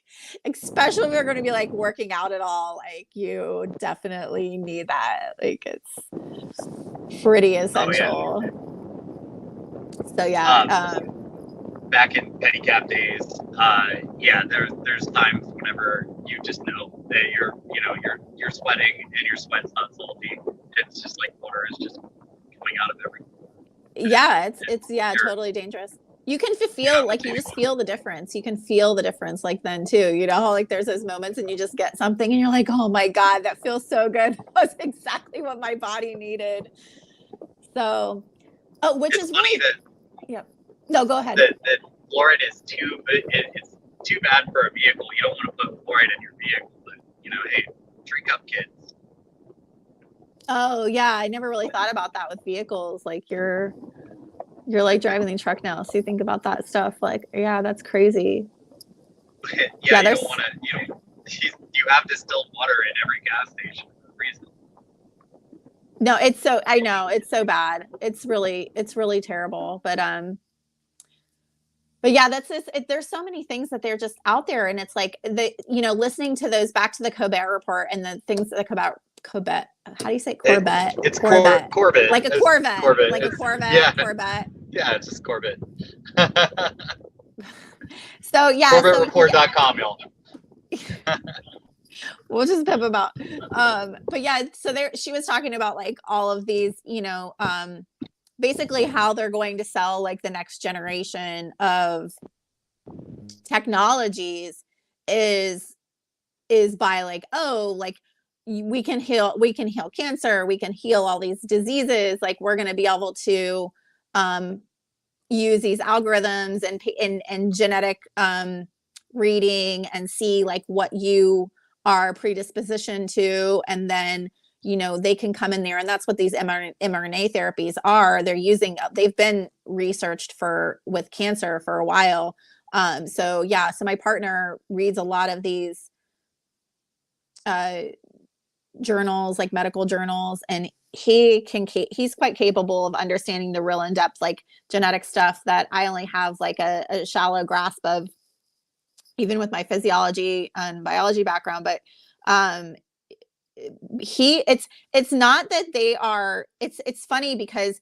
especially if we're going to be like working out at all, like you definitely need that. Like it's pretty essential. Oh, yeah. So yeah. Back in pedicab days, there's times whenever you just know that you're sweating and your sweat's not salty. It's just like water is just coming out of everything. Yeah, it's totally dangerous. You can feel like you just feel the difference. You can feel the difference like then too. Like there's those moments and you just get something and you're like, oh my God, that feels so good. That's exactly what my body needed. So, which is funny yeah. No, go ahead. That fluoride is it's too bad for a vehicle. You don't want to put fluoride in your vehicle, but hey, drink up, kids. Oh yeah, I never really thought about that with vehicles. Like you're like driving the truck now, so you think about that stuff. Like, yeah, that's crazy. You don't want to. You have distilled water in every gas station for a reason. No, I know it's so bad. It's really terrible. But yeah, that's just, there's so many things that they're just out there, and it's like listening to those back to the Colbert report and the things that about Corbett. How do you say Corvette? It's Corvette. Like a Corvette. Like a Corvette. Yeah. Corvette. Yeah, it's just Corvette. So yeah. CorvetteReport.com, y'all. We'll just pep about. But yeah, so she was talking about like all of these, basically how they're going to sell like the next generation of technologies is by like, we can heal cancer, we can heal all these diseases, like we're going to be able to use these algorithms and genetic reading and see like what you are predisposition to, and then they can come in there, and that's what these mRNA therapies are. They've been researched with cancer for a while. So my partner reads a lot of these journals, like medical journals, and he's quite capable of understanding the real in-depth like genetic stuff that I only have like a shallow grasp of, even with my physiology and biology background. But it's not that they are, it's funny because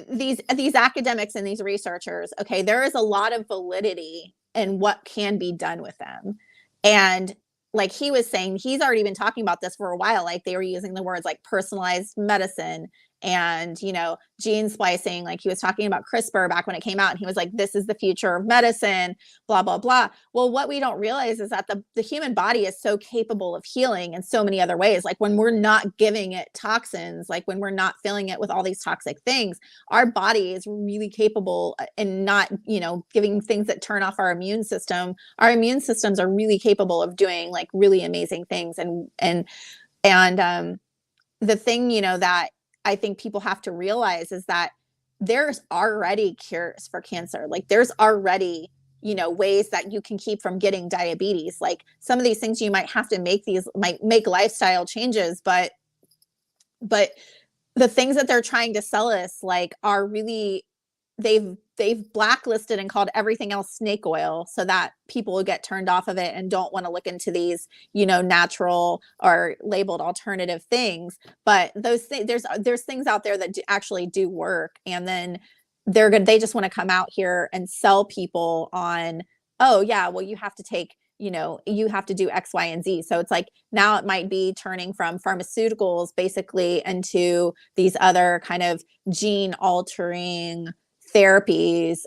these academics and these researchers, okay, there is a lot of validity in what can be done with them. And like he was saying, he's already been talking about this for a while. Like they were using the words like personalized medicine and, you know, gene splicing. Like he was talking about CRISPR back when it came out, and he was like, this is the future of medicine, blah, blah, blah. Well, what we don't realize is that the human body is so capable of healing in so many other ways. Like when we're not giving it toxins, like when we're not filling it with all these toxic things, our body is really capable and not, you know, giving things that turn off our immune system. Our immune systems are really capable of doing like really amazing things. And the thing, you know, that I think people have to realize is that there's already cures for cancer. Like there's already, you know, ways that you can keep from getting diabetes. Like some of these things you might have to might make lifestyle changes, but the things that they're trying to sell us like are really, they've blacklisted and called everything else snake oil so that people will get turned off of it and don't want to look into these, you know, natural or labeled alternative things. But those things, there's things out there that actually do work. And then they just want to come out here and sell people on, oh yeah, well you have to take, you know, you have to do X, Y, and Z. So it's like now it might be turning from pharmaceuticals basically into these other kind of gene altering therapies,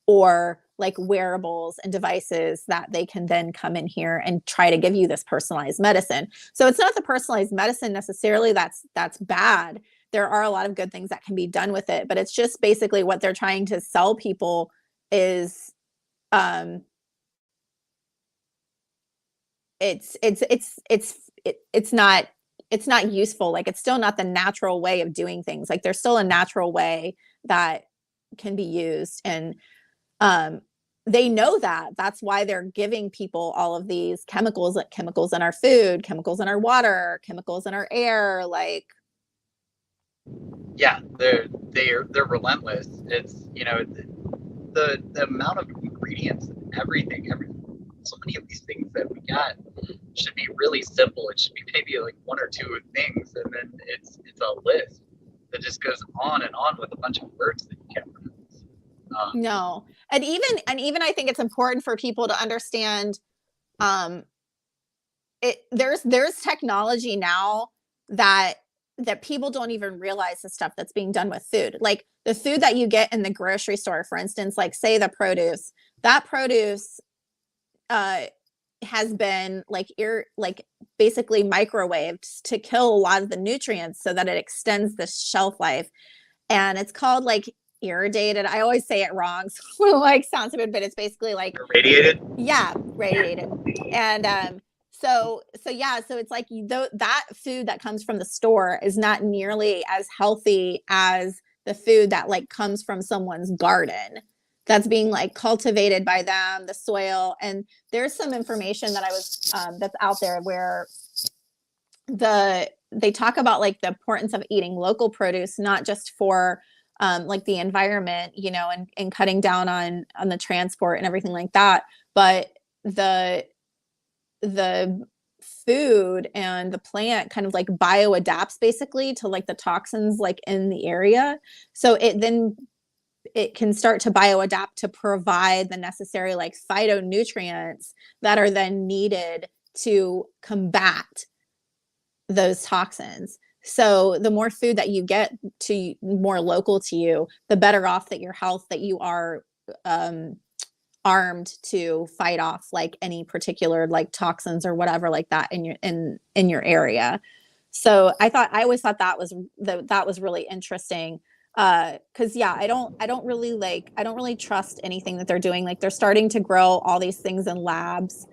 or like wearables and devices that they can then come in here and try to give you this personalized medicine. So it's not the personalized medicine necessarily that's bad. There are a lot of good things that can be done with it, but it's just basically what they're trying to sell people is it's not useful. Like it's still not the natural way of doing things. Like there's still a natural way that can be used. And they know that. That's why they're giving people all of these chemicals, like chemicals in our food, chemicals in our water, chemicals in our air. Like, yeah, they're relentless. It's, you know, the amount of ingredients and everything, so many of these things that we got should be really simple. It should be maybe like one or two things, and then it's a list that just goes on with a bunch of words that you can't pronounce. No, and even I think it's important for people to understand. There's technology now that people don't even realize the stuff that's being done with food. Like the food that you get in the grocery store, for instance, like say the produce, that produce has been like basically microwaved to kill a lot of the nutrients so that it extends the shelf life. And it's called like irradiated. I always say it wrong, so it like sounds stupid, but it's basically like radiated. Yeah, radiated. And so it's like that food that comes from the store is not nearly as healthy as the food that like comes from someone's garden that's being like cultivated by them, the soil. And there's some information that I was that's out there where they talk about like the importance of eating local produce, not just for like the environment, you know, and cutting down on the transport and everything like that, but the food and the plant kind of like bioadapts basically to like the toxins like in the area. So it can start to bioadapt to provide the necessary like phytonutrients that are then needed to combat those toxins. So the more food that you get to more local to you, the better off that your health, that you are armed to fight off like any particular like toxins or whatever like that in your area. So I always thought that was really interesting. Cause yeah, I don't really trust anything that they're doing. Like they're starting to grow all these things in labs.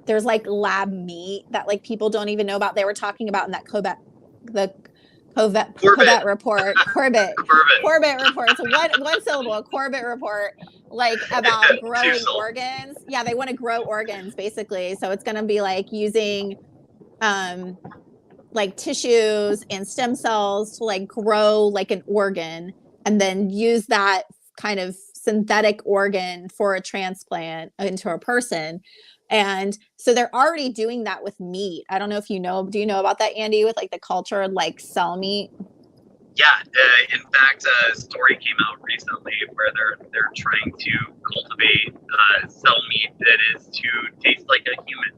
There's like lab meat that like people don't even know about. They were talking about in that the Corbett report, Corbett report. It's one syllable, a Corbett report, like about growing organs. Yeah, they want to grow organs basically. So it's going to be like using like tissues and stem cells to like grow like an organ and then use that kind of synthetic organ for a transplant into a person. And so they're already doing that with meat. I don't know if you know, do you know about that, Andy, with like the cultured like cell meat? Yeah, in fact, a story came out recently where they're trying to cultivate cell meat that is to taste like a human,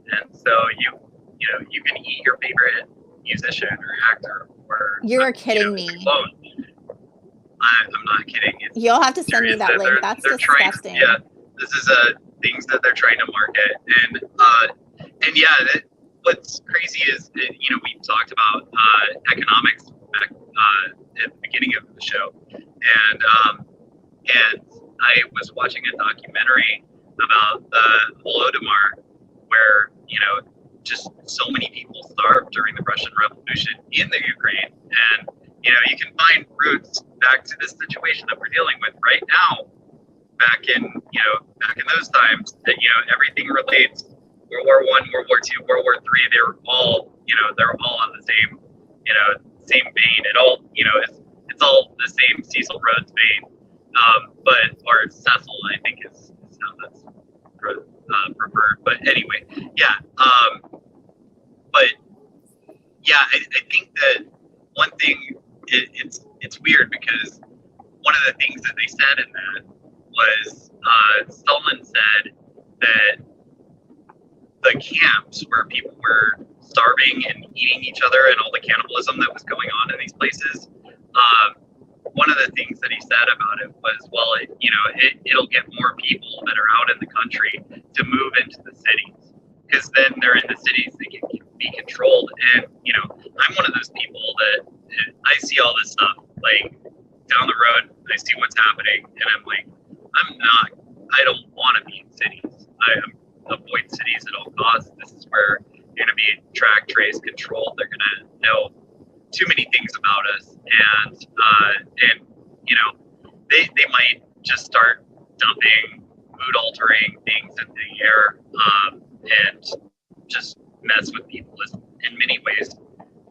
and so you can eat your favorite musician or actor or you're kidding me. I'm not kidding. You'll have to send me that link. That's disgusting. This is things that they're trying to market, and yeah, what's crazy is we talked about economics back at the beginning of the show, and I was watching a documentary about the Holodomor, where just so many people starved during the Russian Revolution in the Ukraine, and you can find roots back to this situation that we're dealing with right now. Back in those times, that everything relates. World War I, World War II, World War III. They're all on the same same vein. It all it's all the same Cecil Rhodes vein. Or Cecil, I think is how that's preferred. But anyway, yeah. But yeah, I think that one thing it's weird because one of the things that they said in that was Stalin said that the camps where people were starving and eating each other and all the cannibalism that was going on in these places, one of the things that he said about it was, well, it'll get more people that are out in the country to move into the cities, because then they're in the cities, they can be controlled. And I'm one of those people that I see all this stuff like down the road, I see what's happening, and I'm like, I don't want to be in cities. I avoid cities at all costs. This is where you're going to be tracked, traced, controlled. They're going to know too many things about us, and they might just start dumping mood altering things in the air, and just mess with people in many ways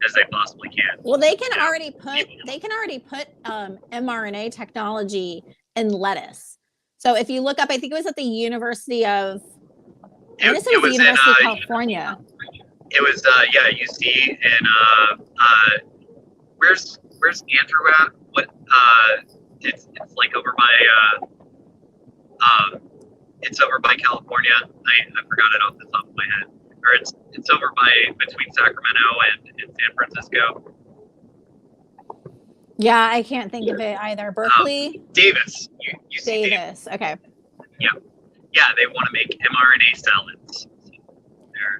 as they possibly can. Well, they can already put mRNA technology in lettuce. So if you look up, I think it was at the University of University of California. It was UC, and where's Andrew at? What it's like over by it's over by California. I forgot it off the top of my head. Or it's over between Sacramento and San Francisco. Yeah, I can't think of it either. Berkeley? Davis. UC Davis. Okay. Yeah. Yeah, they want to make mRNA salads.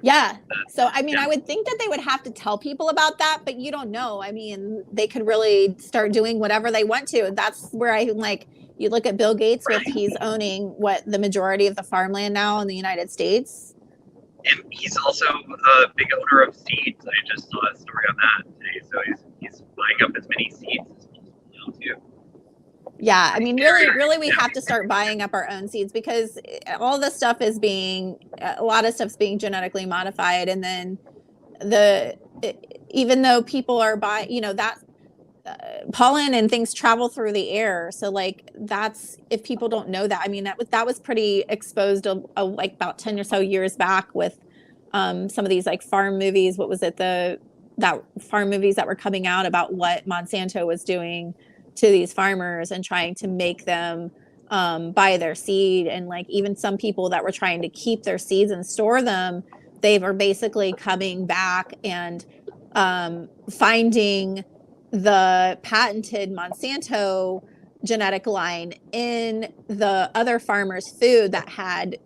Yeah. So, I mean, I would think that they would have to tell people about that, but you don't know. I mean, they could really start doing whatever they want to. That's where you look at Bill Gates with he's owning the majority of the farmland now in the United States. And he's also a big owner of seeds. I just saw a story on that today. So he's buying up as many seeds as possible now too. Yeah, I mean, really, we have to start buying up our own seeds, because all this stuff is a lot of stuff's being genetically modified, and then even though people are buying, that pollen and things travel through the air. So that's, if people don't know that, I mean, that was pretty exposed like about 10 or so years back with some of these like farm movies. What was it? That farm movies that were coming out about what Monsanto was doing to these farmers and trying to make them buy their seed. And even some people that were trying to keep their seeds and store them, they were basically coming back and finding the patented Monsanto genetic line in the other farmer's food that had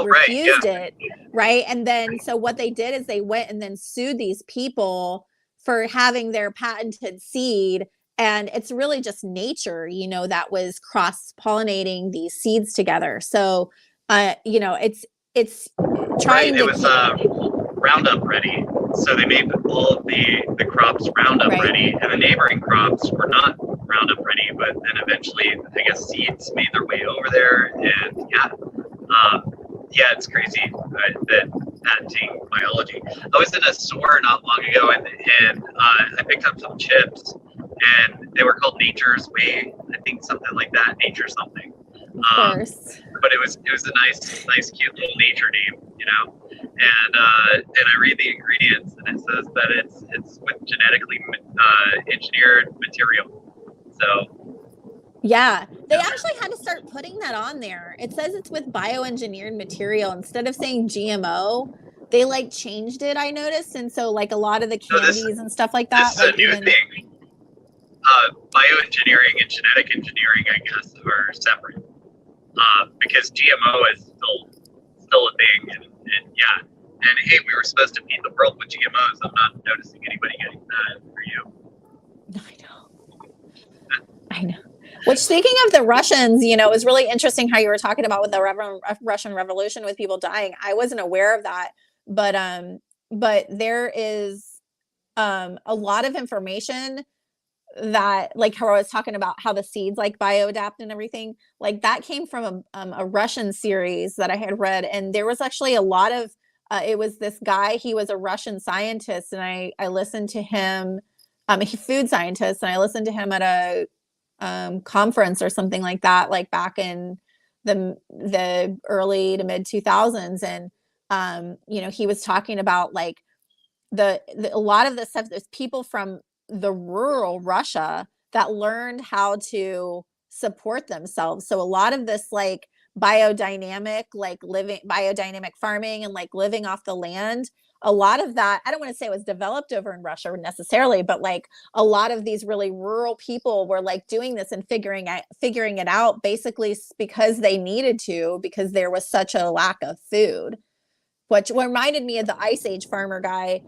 refused it. Right. And then, so what they did is they went and then sued these people for having their patented seed. And it's really just nature, that was cross-pollinating these seeds together. So, it's trying It was Roundup Ready. so they made all of the crops Roundup Right. ready, and the neighboring crops were not Roundup ready. But then eventually, I guess seeds made their way over there, and yeah, it's crazy that patenting biology. I was in a store not long ago, and I picked up some chips, and they were called Nature's Way. I think something like that, Nature something. Of course. But it was a nice, cute little nature name, you know. And I read the ingredients, and it says that it's with genetically engineered material. So Yeah, they actually had to start putting that on there. It says it's with bioengineered material instead of saying GMO. They like changed it, I noticed, and so like a lot of the candies and stuff like that. this is a Like new even thing. Bioengineering and genetic engineering, I guess, are separate. Because GMO is still a thing, and yeah. And hey, we were supposed to feed the world with GMOs. I'm not noticing anybody getting that for you. I know. Which, speaking of the Russians, you know, it was really interesting how you were talking about with the Russian Revolution with people dying. I wasn't aware of that, but there is a lot of information that, like how I was talking about how the seeds like bioadapt and everything, like that came from a Russian series that I had read, and there was actually a lot of it was this guy, he was a Russian scientist, and I listened to him, a food scientist, and I listened to him at a conference or something like that, like back in the early to mid 2000s, and you know, he was talking about like a lot of the stuff, there's people from the rural Russia that learned how to support themselves. So a lot of this like biodynamic farming and like living off the land, a lot of that, I don't want to say it was developed over in Russia necessarily, but like a lot of these really rural people were like doing this and figuring it out basically because they needed to, because there was such a lack of food, which reminded me of the Ice Age farmer guy,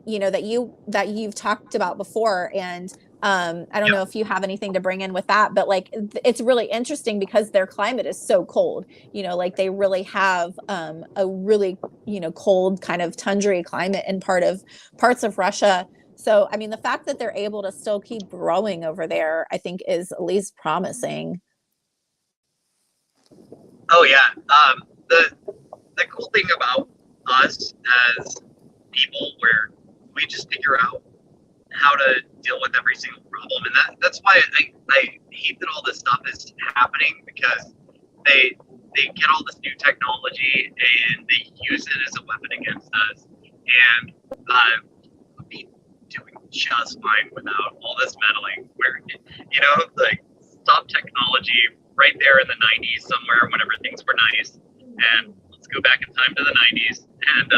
you know, that you've talked about before. And I don't know if you have anything to bring in with that, but like it's really interesting because their climate is so cold, you know, like they really have a really, you know, cold kind of tundra climate in parts of Russia. So, I mean, the fact that they're able to still keep growing over there, I think is at least promising. Oh yeah. The cool thing about us as people, where we just figure out how to deal with every single problem, and that's why I hate that all this stuff is happening, because they get all this new technology and they use it as a weapon against us, and we'd be doing just fine without all this meddling. Where, you know, like, stop technology right there in the 90s somewhere, whenever things were nice, and let's go back in time to the 90s, and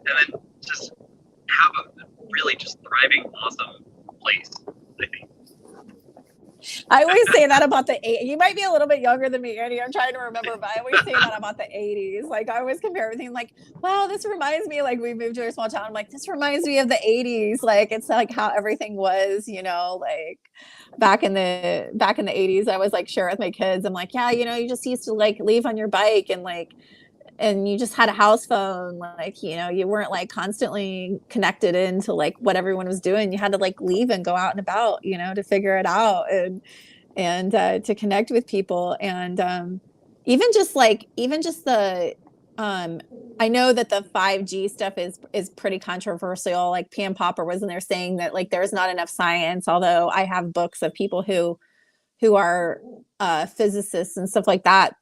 then just have a really just thriving, awesome place, I think. I always say that about the 80s. You might be a little bit younger than me, Andy. I'm trying to remember, but I always say that about the 80s. Like, I always compare everything, like, wow, this reminds me, like, we moved to a small town. I'm like, this reminds me of the 80s. Like, it's like how everything was, you know, like back in the 80s. I was like, share with my kids. I'm like, yeah, you know, you just used to like leave on your bike and you just had a house phone, like, you know, you weren't like constantly connected into like what everyone was doing. You had to like leave and go out and about, you know, to figure it out and to connect with people. And even just the I know that the 5G stuff is pretty controversial. Like Pam Popper was in there saying that like there's not enough science, although I have books of people who are physicists and stuff like that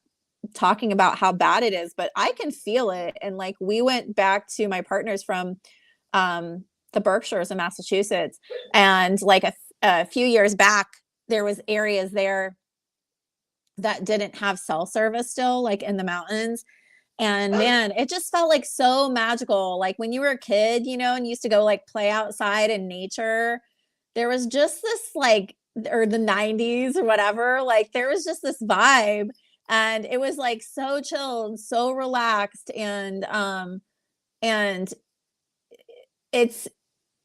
talking about how bad it is, but I can feel it. And like we went back to my partners from the Berkshires in Massachusetts, and like a few years back there was areas there that didn't have cell service still, like in the mountains. And man, it just felt like so magical. Like when you were a kid, you know, and you used to go like play outside in nature, there was just this like, or the 90s or whatever, like there was just this vibe. And it was like so chilled, so relaxed. And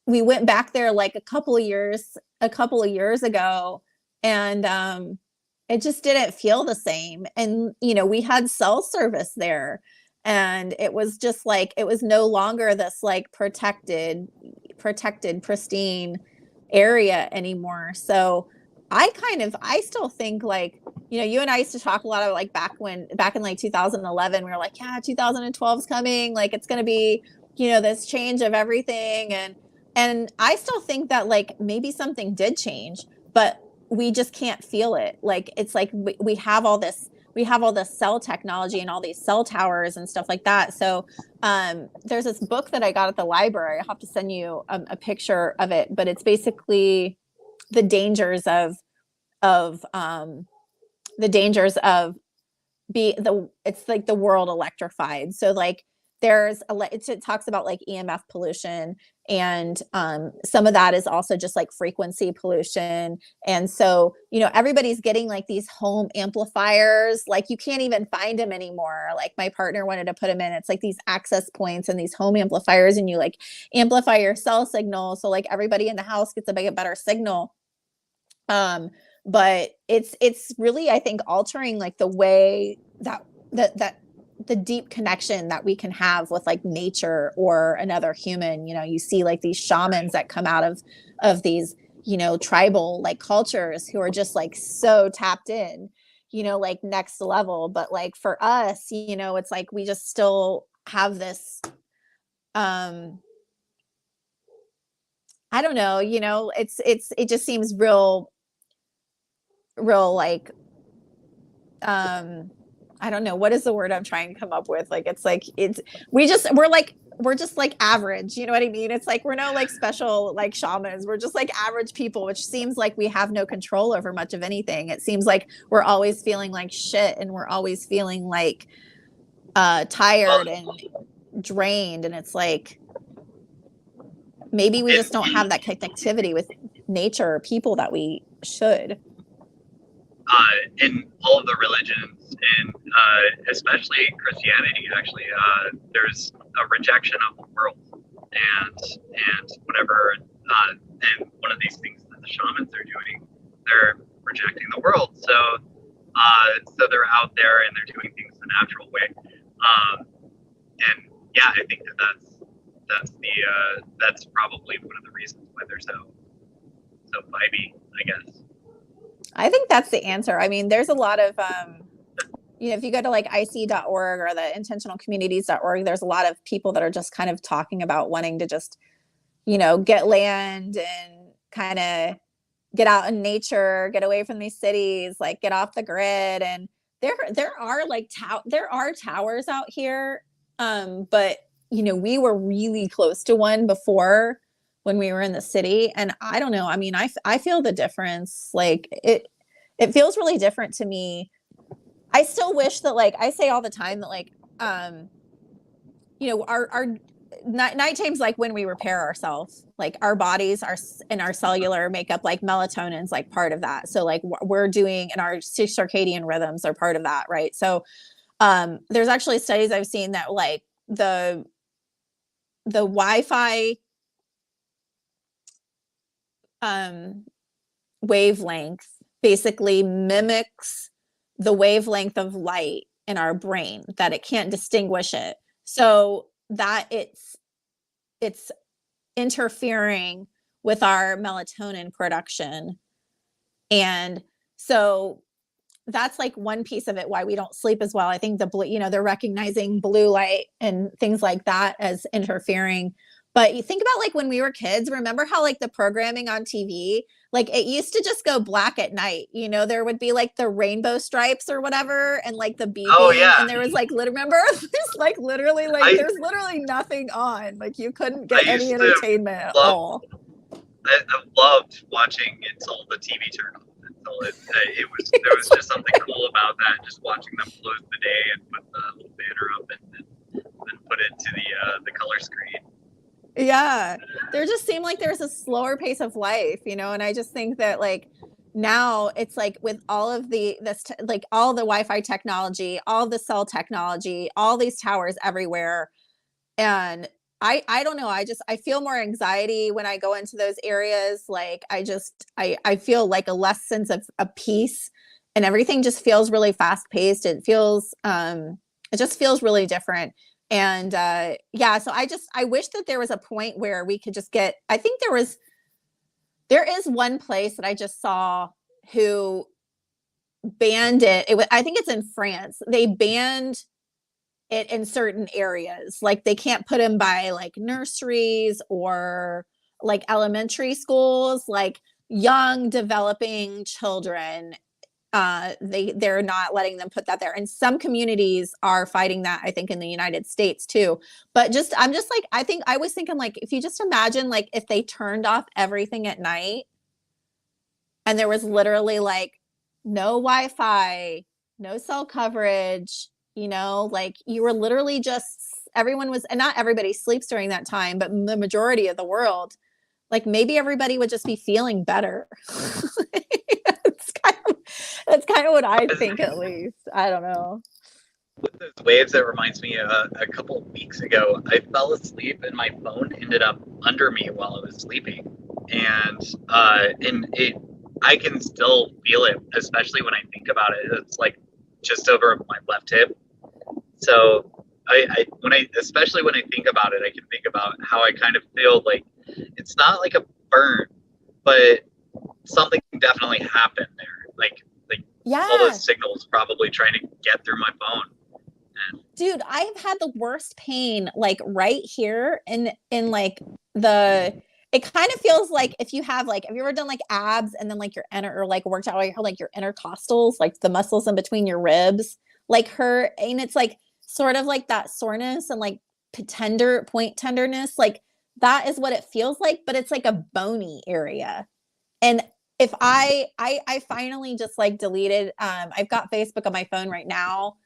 we went back there like a couple of years ago, and it just didn't feel the same. And, you know, we had cell service there, And it was just like, it was no longer this like protected, pristine area anymore. So I still think like, you and I used to talk a lot of like back in like 2011, we were like, yeah, 2012 is coming. Like it's going to be, this change of everything. And I still think that like maybe something did change, but we just can't feel it. Like, it's like we have all this cell technology and all these cell towers and stuff like that. So there's this book that I got at the library. I'll have to send you a picture of it, but it's basically the dangers of it's like the world electrified. So like it talks about like EMF pollution, and some of that is also just like frequency pollution. And so, everybody's getting like these home amplifiers, like you can't even find them anymore. Like my partner wanted to put them in. It's like these access points and these home amplifiers, and you like amplify your cell signal. So like everybody in the house gets a better signal. But it's really, I think, altering like the way that the deep connection that we can have with like nature or another human. You see like these shamans that come out of these, tribal like cultures who are just like so tapped in, like next level. But like for us, it's like we just still have this, I don't know, it just seems real like, I don't know, what is the word I'm trying to come up with? Like, it's like, we're just like average, you know what I mean? It's like, we're no like special like shamans. We're just like average people, which seems like we have no control over much of anything. It seems like we're always feeling like shit, and we're always feeling like tired and drained. And it's like, maybe we just don't have that connectivity with nature or people that we should. In all of the religions, and especially Christianity, actually, there's a rejection of the world, and whatever. And one of these things that the shamans are doing, they're rejecting the world. So they're out there and they're doing things the natural way. And yeah, I think that's probably one of the reasons why they're so vibey, I guess. I think that's the answer. I mean, there's a lot of, if you go to like ic.org or the intentionalcommunities.org, there's a lot of people that are just kind of talking about wanting to just, get land and kind of get out in nature, get away from these cities, like get off the grid. And there are like there are towers out here. But we were really close to one before, when we were in the city. And I don't know. I mean, I feel the difference. Like it feels really different to me. I still wish that, like, I say all the time that like, our nighttime's like when we repair ourselves, like our bodies and our cellular makeup, like melatonin's like part of that. So like we're doing, and our circadian rhythms are part of that. Right. So, there's actually studies I've seen that like the Wi-Fi wavelength basically mimics the wavelength of light in our brain, that it can't distinguish it, so that it's interfering with our melatonin production. And so that's like one piece of it, why we don't sleep as well. I think they're recognizing blue light and things like that as interfering. But you think about like when we were kids, remember how like the programming on TV, like it used to just go black at night. There would be like the rainbow stripes or whatever, and like the beeping. Oh, yeah. And there was like, remember, there's like literally like there's literally nothing on. Like you couldn't get any entertainment at all. I loved watching until the TV turned on. There was just something cool about that. Just watching them close the day and put the little banner up and then put it to the color screen. Yeah, there just seemed like there's a slower pace of life, and I just think that like now it's like with all of all the Wi-Fi technology, all the cell technology, all these towers everywhere, and I don't know, I feel more anxiety when I go into those areas. Like I feel like a less sense of peace, and everything just feels really fast paced. It feels It just feels really different. And yeah, so I wish that there was a point where we could just get, I think there is one place that I just saw who banned it. I think it's in France. They banned it in certain areas. Like they can't put them by like nurseries or like elementary schools, like young developing children. They're not letting them put that there. And some communities are fighting that, I think, in the United States too. But I'm just like, I was thinking like, if you just imagine like if they turned off everything at night and there was literally like no Wi-Fi, no cell coverage, like you were literally just, everyone was, and not everybody sleeps during that time, but the majority of the world, like maybe everybody would just be feeling better. That's kind of what I think, at least. I don't know. With those waves, that reminds me, a couple of weeks ago, I fell asleep and my phone ended up under me while I was sleeping, and I can still feel it, especially when I think about it. It's like just over my left hip. So especially when I think about it, I can think about how I kind of feel like it's not like a burn, but something definitely happened there. Like yeah, all those signals probably trying to get through my phone. And dude, I've had the worst pain like right here in like it kind of feels like if you have like, have you ever done like abs and then like your or like worked out like your intercostals, like the muscles in between your ribs, like hurt, and it's like sort of like that soreness and like point tenderness, like that is what it feels like, but it's like a bony area. And if I finally just like deleted, I've got Facebook on my phone right now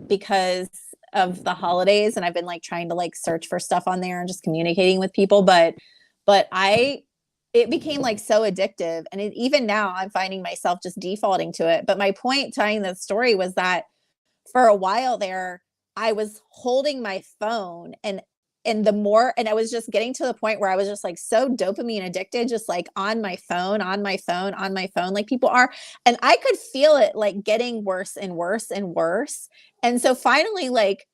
because of the holidays, and I've been like trying to like search for stuff on there and just communicating with people, but it became like so addictive, and even now I'm finding myself just defaulting to it. But my point telling this story was that for a while there, I was holding my phone and I was just getting to the point where I was just like so dopamine addicted, just like on my phone, like people are. And I could feel it like getting worse and worse and worse. And so finally, like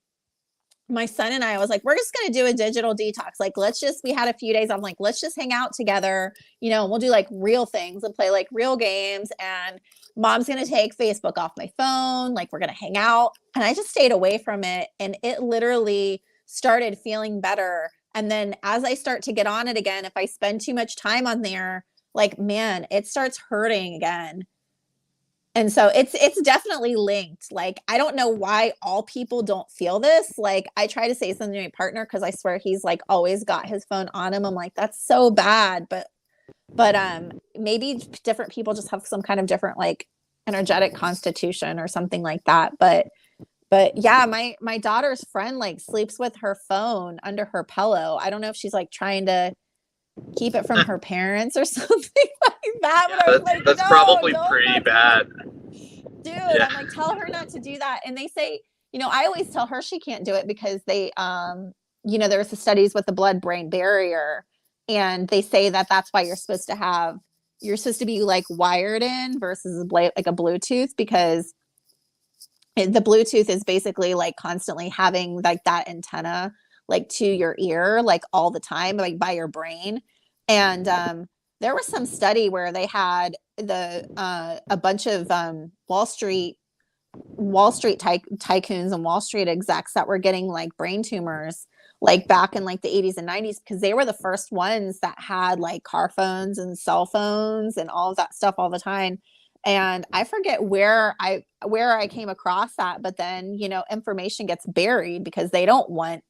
my son and I was like, we're just going to do a digital detox. Like, we had a few days. I'm like, let's just hang out together, we'll do like real things and play like real games. And mom's going to take Facebook off my phone. Like, we're going to hang out. And I just stayed away from it. And it literally started feeling better. And then as I start to get on it again, if I spend too much time on there, like, man, it starts hurting again. And so it's definitely linked. Like, I don't know why all people don't feel this. Like, I try to say something to my partner because I swear he's like always got his phone on him. I'm like, that's so bad. But maybe different people just have some kind of different like energetic constitution or something like that. But yeah, my daughter's friend like sleeps with her phone under her pillow. I don't know if she's like trying to keep it from her parents or something like that. Yeah, but I was like, that's no, probably pretty bad. Dude, Yeah. I'm like, tell her not to do that. And they say, I always tell her she can't do it because they, there's the studies with the blood-brain barrier, and they say that that's why you're supposed to be like wired in versus like a Bluetooth, because the Bluetooth is basically like constantly having like that antenna like to your ear, like all the time, like by your brain. And there was some study where they had a bunch of Wall Street tycoons and Wall Street execs that were getting like brain tumors like back in like the 80s and 90s, because they were the first ones that had like car phones and cell phones and all of that stuff all the time. And I forget where I came across that, but then, information gets buried because they don't want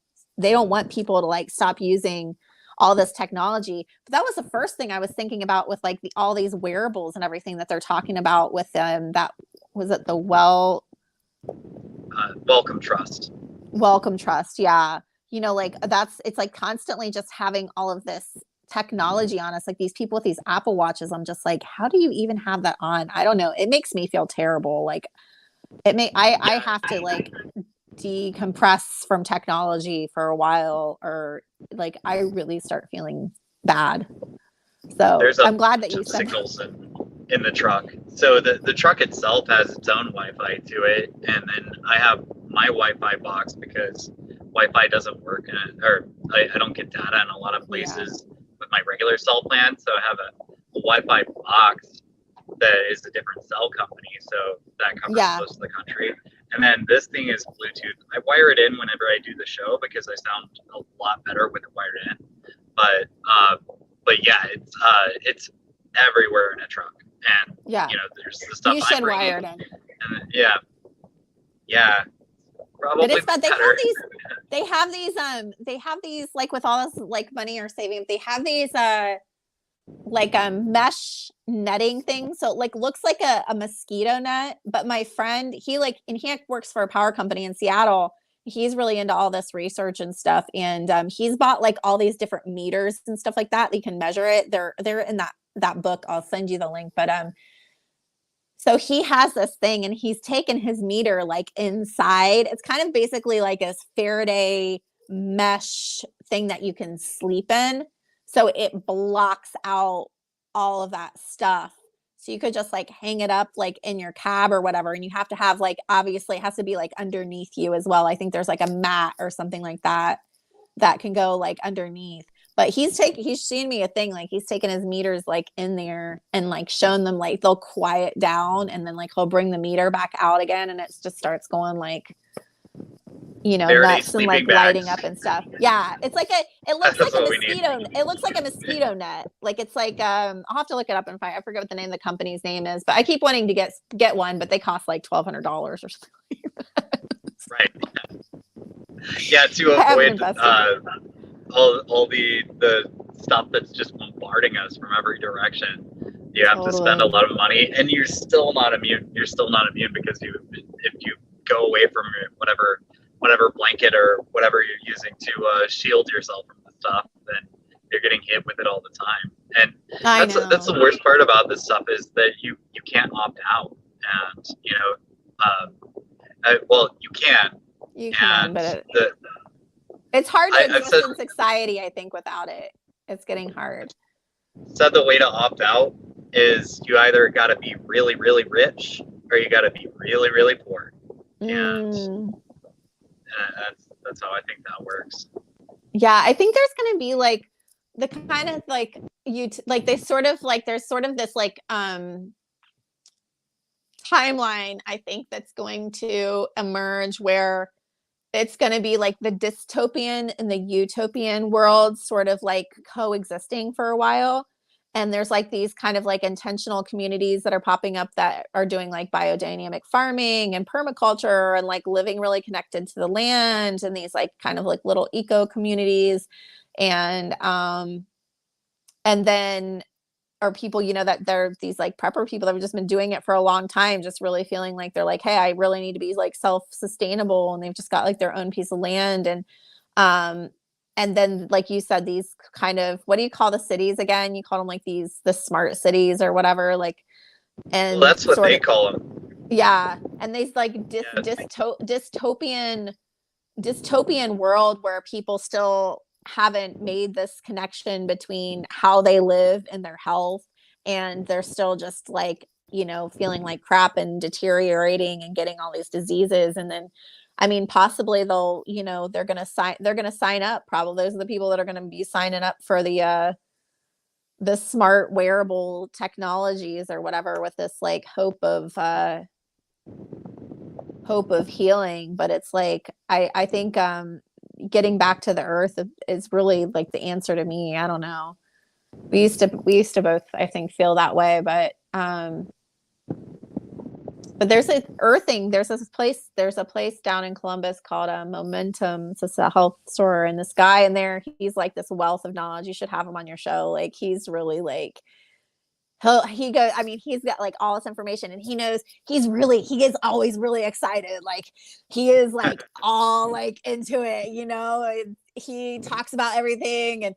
people to like stop using all this technology. But that was the first thing I was thinking about with like all these wearables and everything that they're talking about with them. That was it. The Welcome Trust. Yeah. It's like constantly just having all of this technology on us, like these people with these Apple Watches. I'm just like, how do you even have that on? I don't know. It makes me feel terrible. Like I have to like decompress from technology for a while, or like I really start feeling bad. So I'm glad that you said signals in the truck. So the truck itself has its own Wi-Fi to it, and then I have my Wi-Fi box because Wi-Fi doesn't work, or I don't get data in a lot of places with my regular cell plan. So I have a Wi-Fi box that is a different cell company, so that covers most of the country. And then this thing is Bluetooth. I wire it in whenever I do the show because I sound a lot better with it wired in. But yeah, it's everywhere in a truck, and there's the stuff you I should bring, wire it in. and probably But it's fun. better. They have these like with all this like money or saving, they have these like mesh netting thing, so it like looks like a mosquito net. But my friend, he works for a power company in Seattle. He's really into all this research and stuff, and he's bought like all these different meters and stuff like that. You can measure it. They're in that book. I'll send you the link. But so he has this thing, and he's taken his meter like inside. It's kind of basically like a Faraday mesh thing that you can sleep in. So it blocks out all of that stuff. So you could just like hang it up like in your cab or whatever. And you have to have like, obviously it has to be like underneath you as well. I think there's like a mat or something like that can go like underneath. But he's seen me a thing, like he's taken his meters like in there and like shown them like they'll quiet down, and then like he'll bring the meter back out again, and it just starts going like, nuts and like lighting up and stuff. Yeah, it's like it looks like a mosquito. It looks like a mosquito net. Like it's like I'll have to look it up and find. I forget what the name of the company's name is, but I keep wanting to get one, but they cost like $1,200 or something like that. Right. Yeah, to avoid all the stuff that's just bombarding us from every direction. You have to spend a lot of money, and you're still not immune. You're still not immune because if you go away from whatever blanket or whatever you're using to shield yourself from the stuff, then you're getting hit with it all the time. And that's the worst part about this stuff is that you can't opt out. And you can. You can, but it's hard to exist in society, I think, without it. It's getting hard. Said the way to opt out is you either got to be really, really rich or you got to be really, really poor. And that's how I think that works. Yeah, I think there's going to be like the kind of like there's sort of this like timeline, I think, that's going to emerge where it's going to be like the dystopian and the utopian worlds sort of like coexisting for a while. And there's like these kind of like intentional communities that are popping up that are doing like biodynamic farming and permaculture and like living really connected to the land, and these like kind of like little eco communities. And then are people, that they're these like prepper people that have just been doing it for a long time, just really feeling like they're like, hey, I really need to be like self-sustainable, and they've just got like their own piece of land. And then, like you said, these kind of, what do you call the cities again? You call them like the smart cities or whatever, like, and that's what they call them. Yeah. And these like dystopian world where people still haven't made this connection between how they live and their health, and they're still just like, feeling like crap and deteriorating and getting all these diseases. And then, I mean, possibly they'll, they're going to sign up. Probably those are the people that are going to be signing up for the smart wearable technologies or whatever, with this like hope of healing. But it's like, I think, getting back to the earth is really like the answer to me. I don't know. We used to both, I think, feel that way, but there's a place down in Columbus called Momentum. It's a health store, and this guy in there, he's like this wealth of knowledge. You should have him on your show. Like, he's really like, he's got like all this information, and he is always really excited. Like, he is like all like into it, he talks about everything, and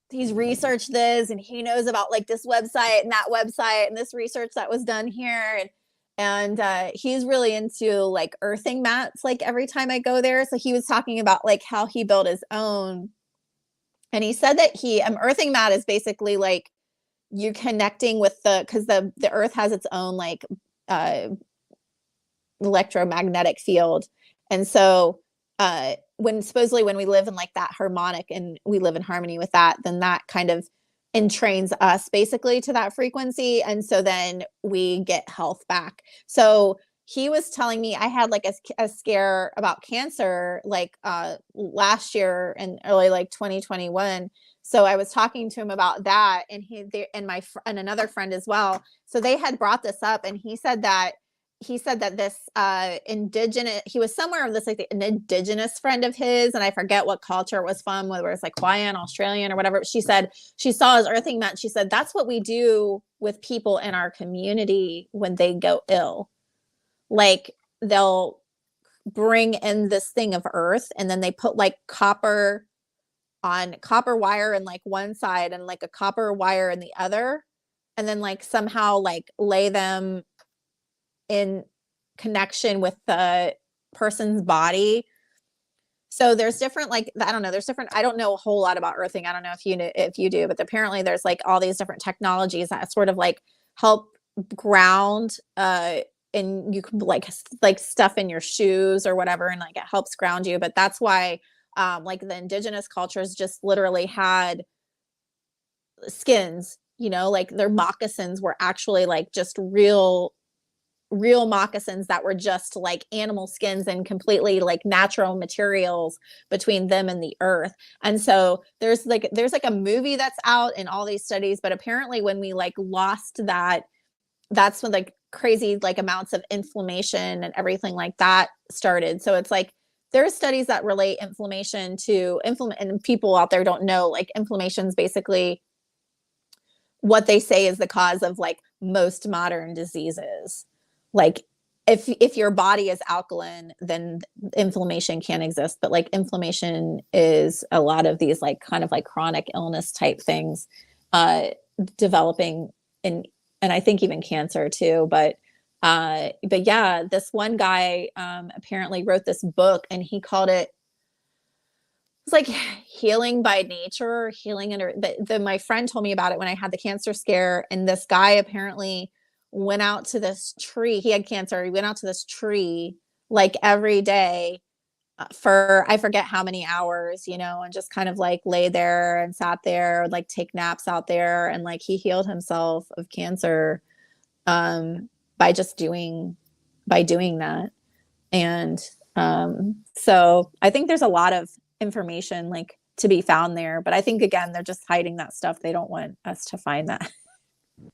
he's researched this, and he knows about like this website and that website and this research that was done here. And he's really into like earthing mats, like every time I go there. So he was talking about like how he built his own, and he said that earthing mat is basically like, you're connecting with because the earth has its own like electromagnetic field, And so when we live in like that harmonic and we live in harmony with that, then that kind of entrains us basically to that frequency. And so then we get health back. So he was telling me I had like a scare about cancer like last year and early like 2021. So I was talking to him about that, and and another friend as well. So they had brought this up, and he said that this indigenous, he was somewhere of this like an indigenous friend of his, and I forget what culture it was from, whether it's like Hawaiian, Australian, or whatever. She said she saw his earthing mat. She said that's what we do with people in our community when they go ill. Like they'll bring in this thing of earth, and then they put like copper wire in like one side and like a copper wire in the other, and then like somehow like lay them in connection with the person's body. So there's different, like, I don't know, I don't know a whole lot about earthing. I don't know if you do, but apparently there's like all these different technologies that sort of like help ground, and you can like stuff in your shoes or whatever, and like it helps ground you. But that's why like the indigenous cultures just literally had skins, like their moccasins were actually like just real moccasins that were just like animal skins and completely like natural materials between them and the earth. And so there's like a movie that's out in all these studies, but apparently when we like lost that's when like crazy like amounts of inflammation and everything like that started. So it's like there's studies that relate inflammation to and people out there don't know, like inflammation's basically what they say is the cause of like most modern diseases. Like if your body is alkaline, then inflammation can't exist. But like inflammation is a lot of these like kind of like chronic illness type things developing and I think even cancer too. But yeah, this one guy apparently wrote this book, and he called it, it's like healing by nature, healing under. But my friend told me about it when I had the cancer scare, and this guy apparently went out to this tree. He had cancer. He went out to this tree like every day for I forget how many hours, and just kind of like lay there and sat there, like take naps out there, and like he healed himself of cancer by doing that. And so I think there's a lot of information like to be found there, but I think again they're just hiding that stuff. They don't want us to find that.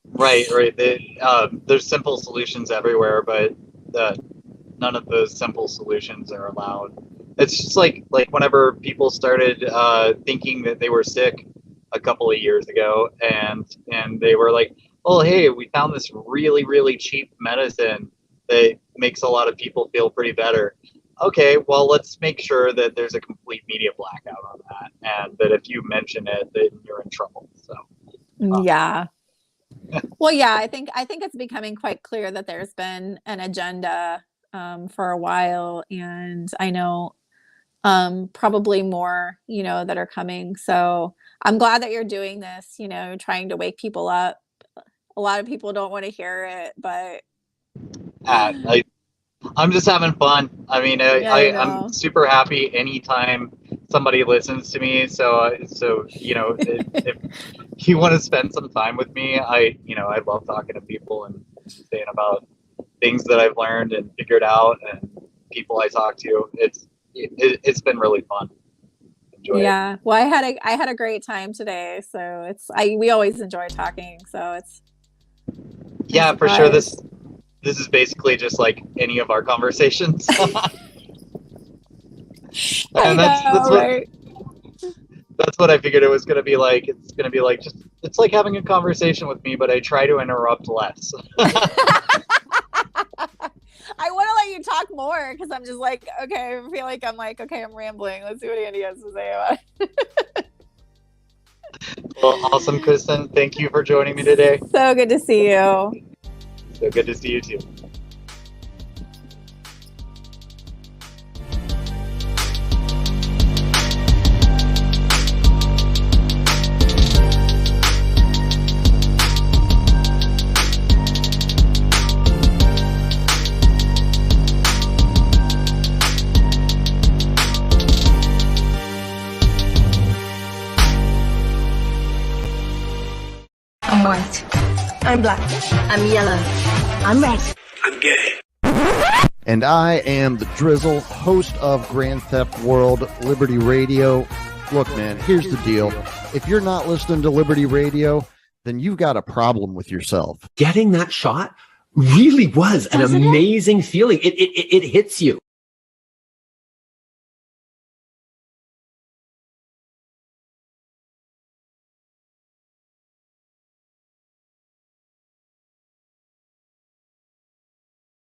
Right. There's simple solutions everywhere, but none of those simple solutions are allowed. It's just like whenever people started thinking that they were sick a couple of years ago, and they were like, oh, hey, we found this really, really cheap medicine that makes a lot of people feel pretty better. Okay, well, let's make sure that there's a complete media blackout on that, and that if you mention it, then you're in trouble. So yeah. Well, yeah, I think it's becoming quite clear that there's been an agenda for a while, and I know probably more, that are coming. So I'm glad that you're doing this, trying to wake people up. A lot of people don't want to hear it, but I'm just having fun. I mean, I'm super happy anytime somebody listens to me. So if you want to spend some time with me, I love talking to people and saying about things that I've learned and figured out, and people I talk to. It's been really fun. Enjoy it. Well, I had a great time today. So we always enjoy talking. So it's for sure. This is basically just like any of our conversations. And that's what I figured it was going to be like. It's going to be like it's like having a conversation with me, but I try to interrupt less. I want to let you talk more because I'm just like, okay, I feel like I'm rambling. Let's see what Andy has to say about it. Well, awesome, Kristen. Thank you for joining me today. So good to see you. So good to see you too. white. I'm black. I'm yellow. I'm red. I'm gay. And I am the Drizzle, host of Grand Theft World Liberty Radio. Look, man, here's the deal. If you're not listening to Liberty Radio, then you've got a problem with yourself. Getting that shot really was an amazing feeling. It hits you.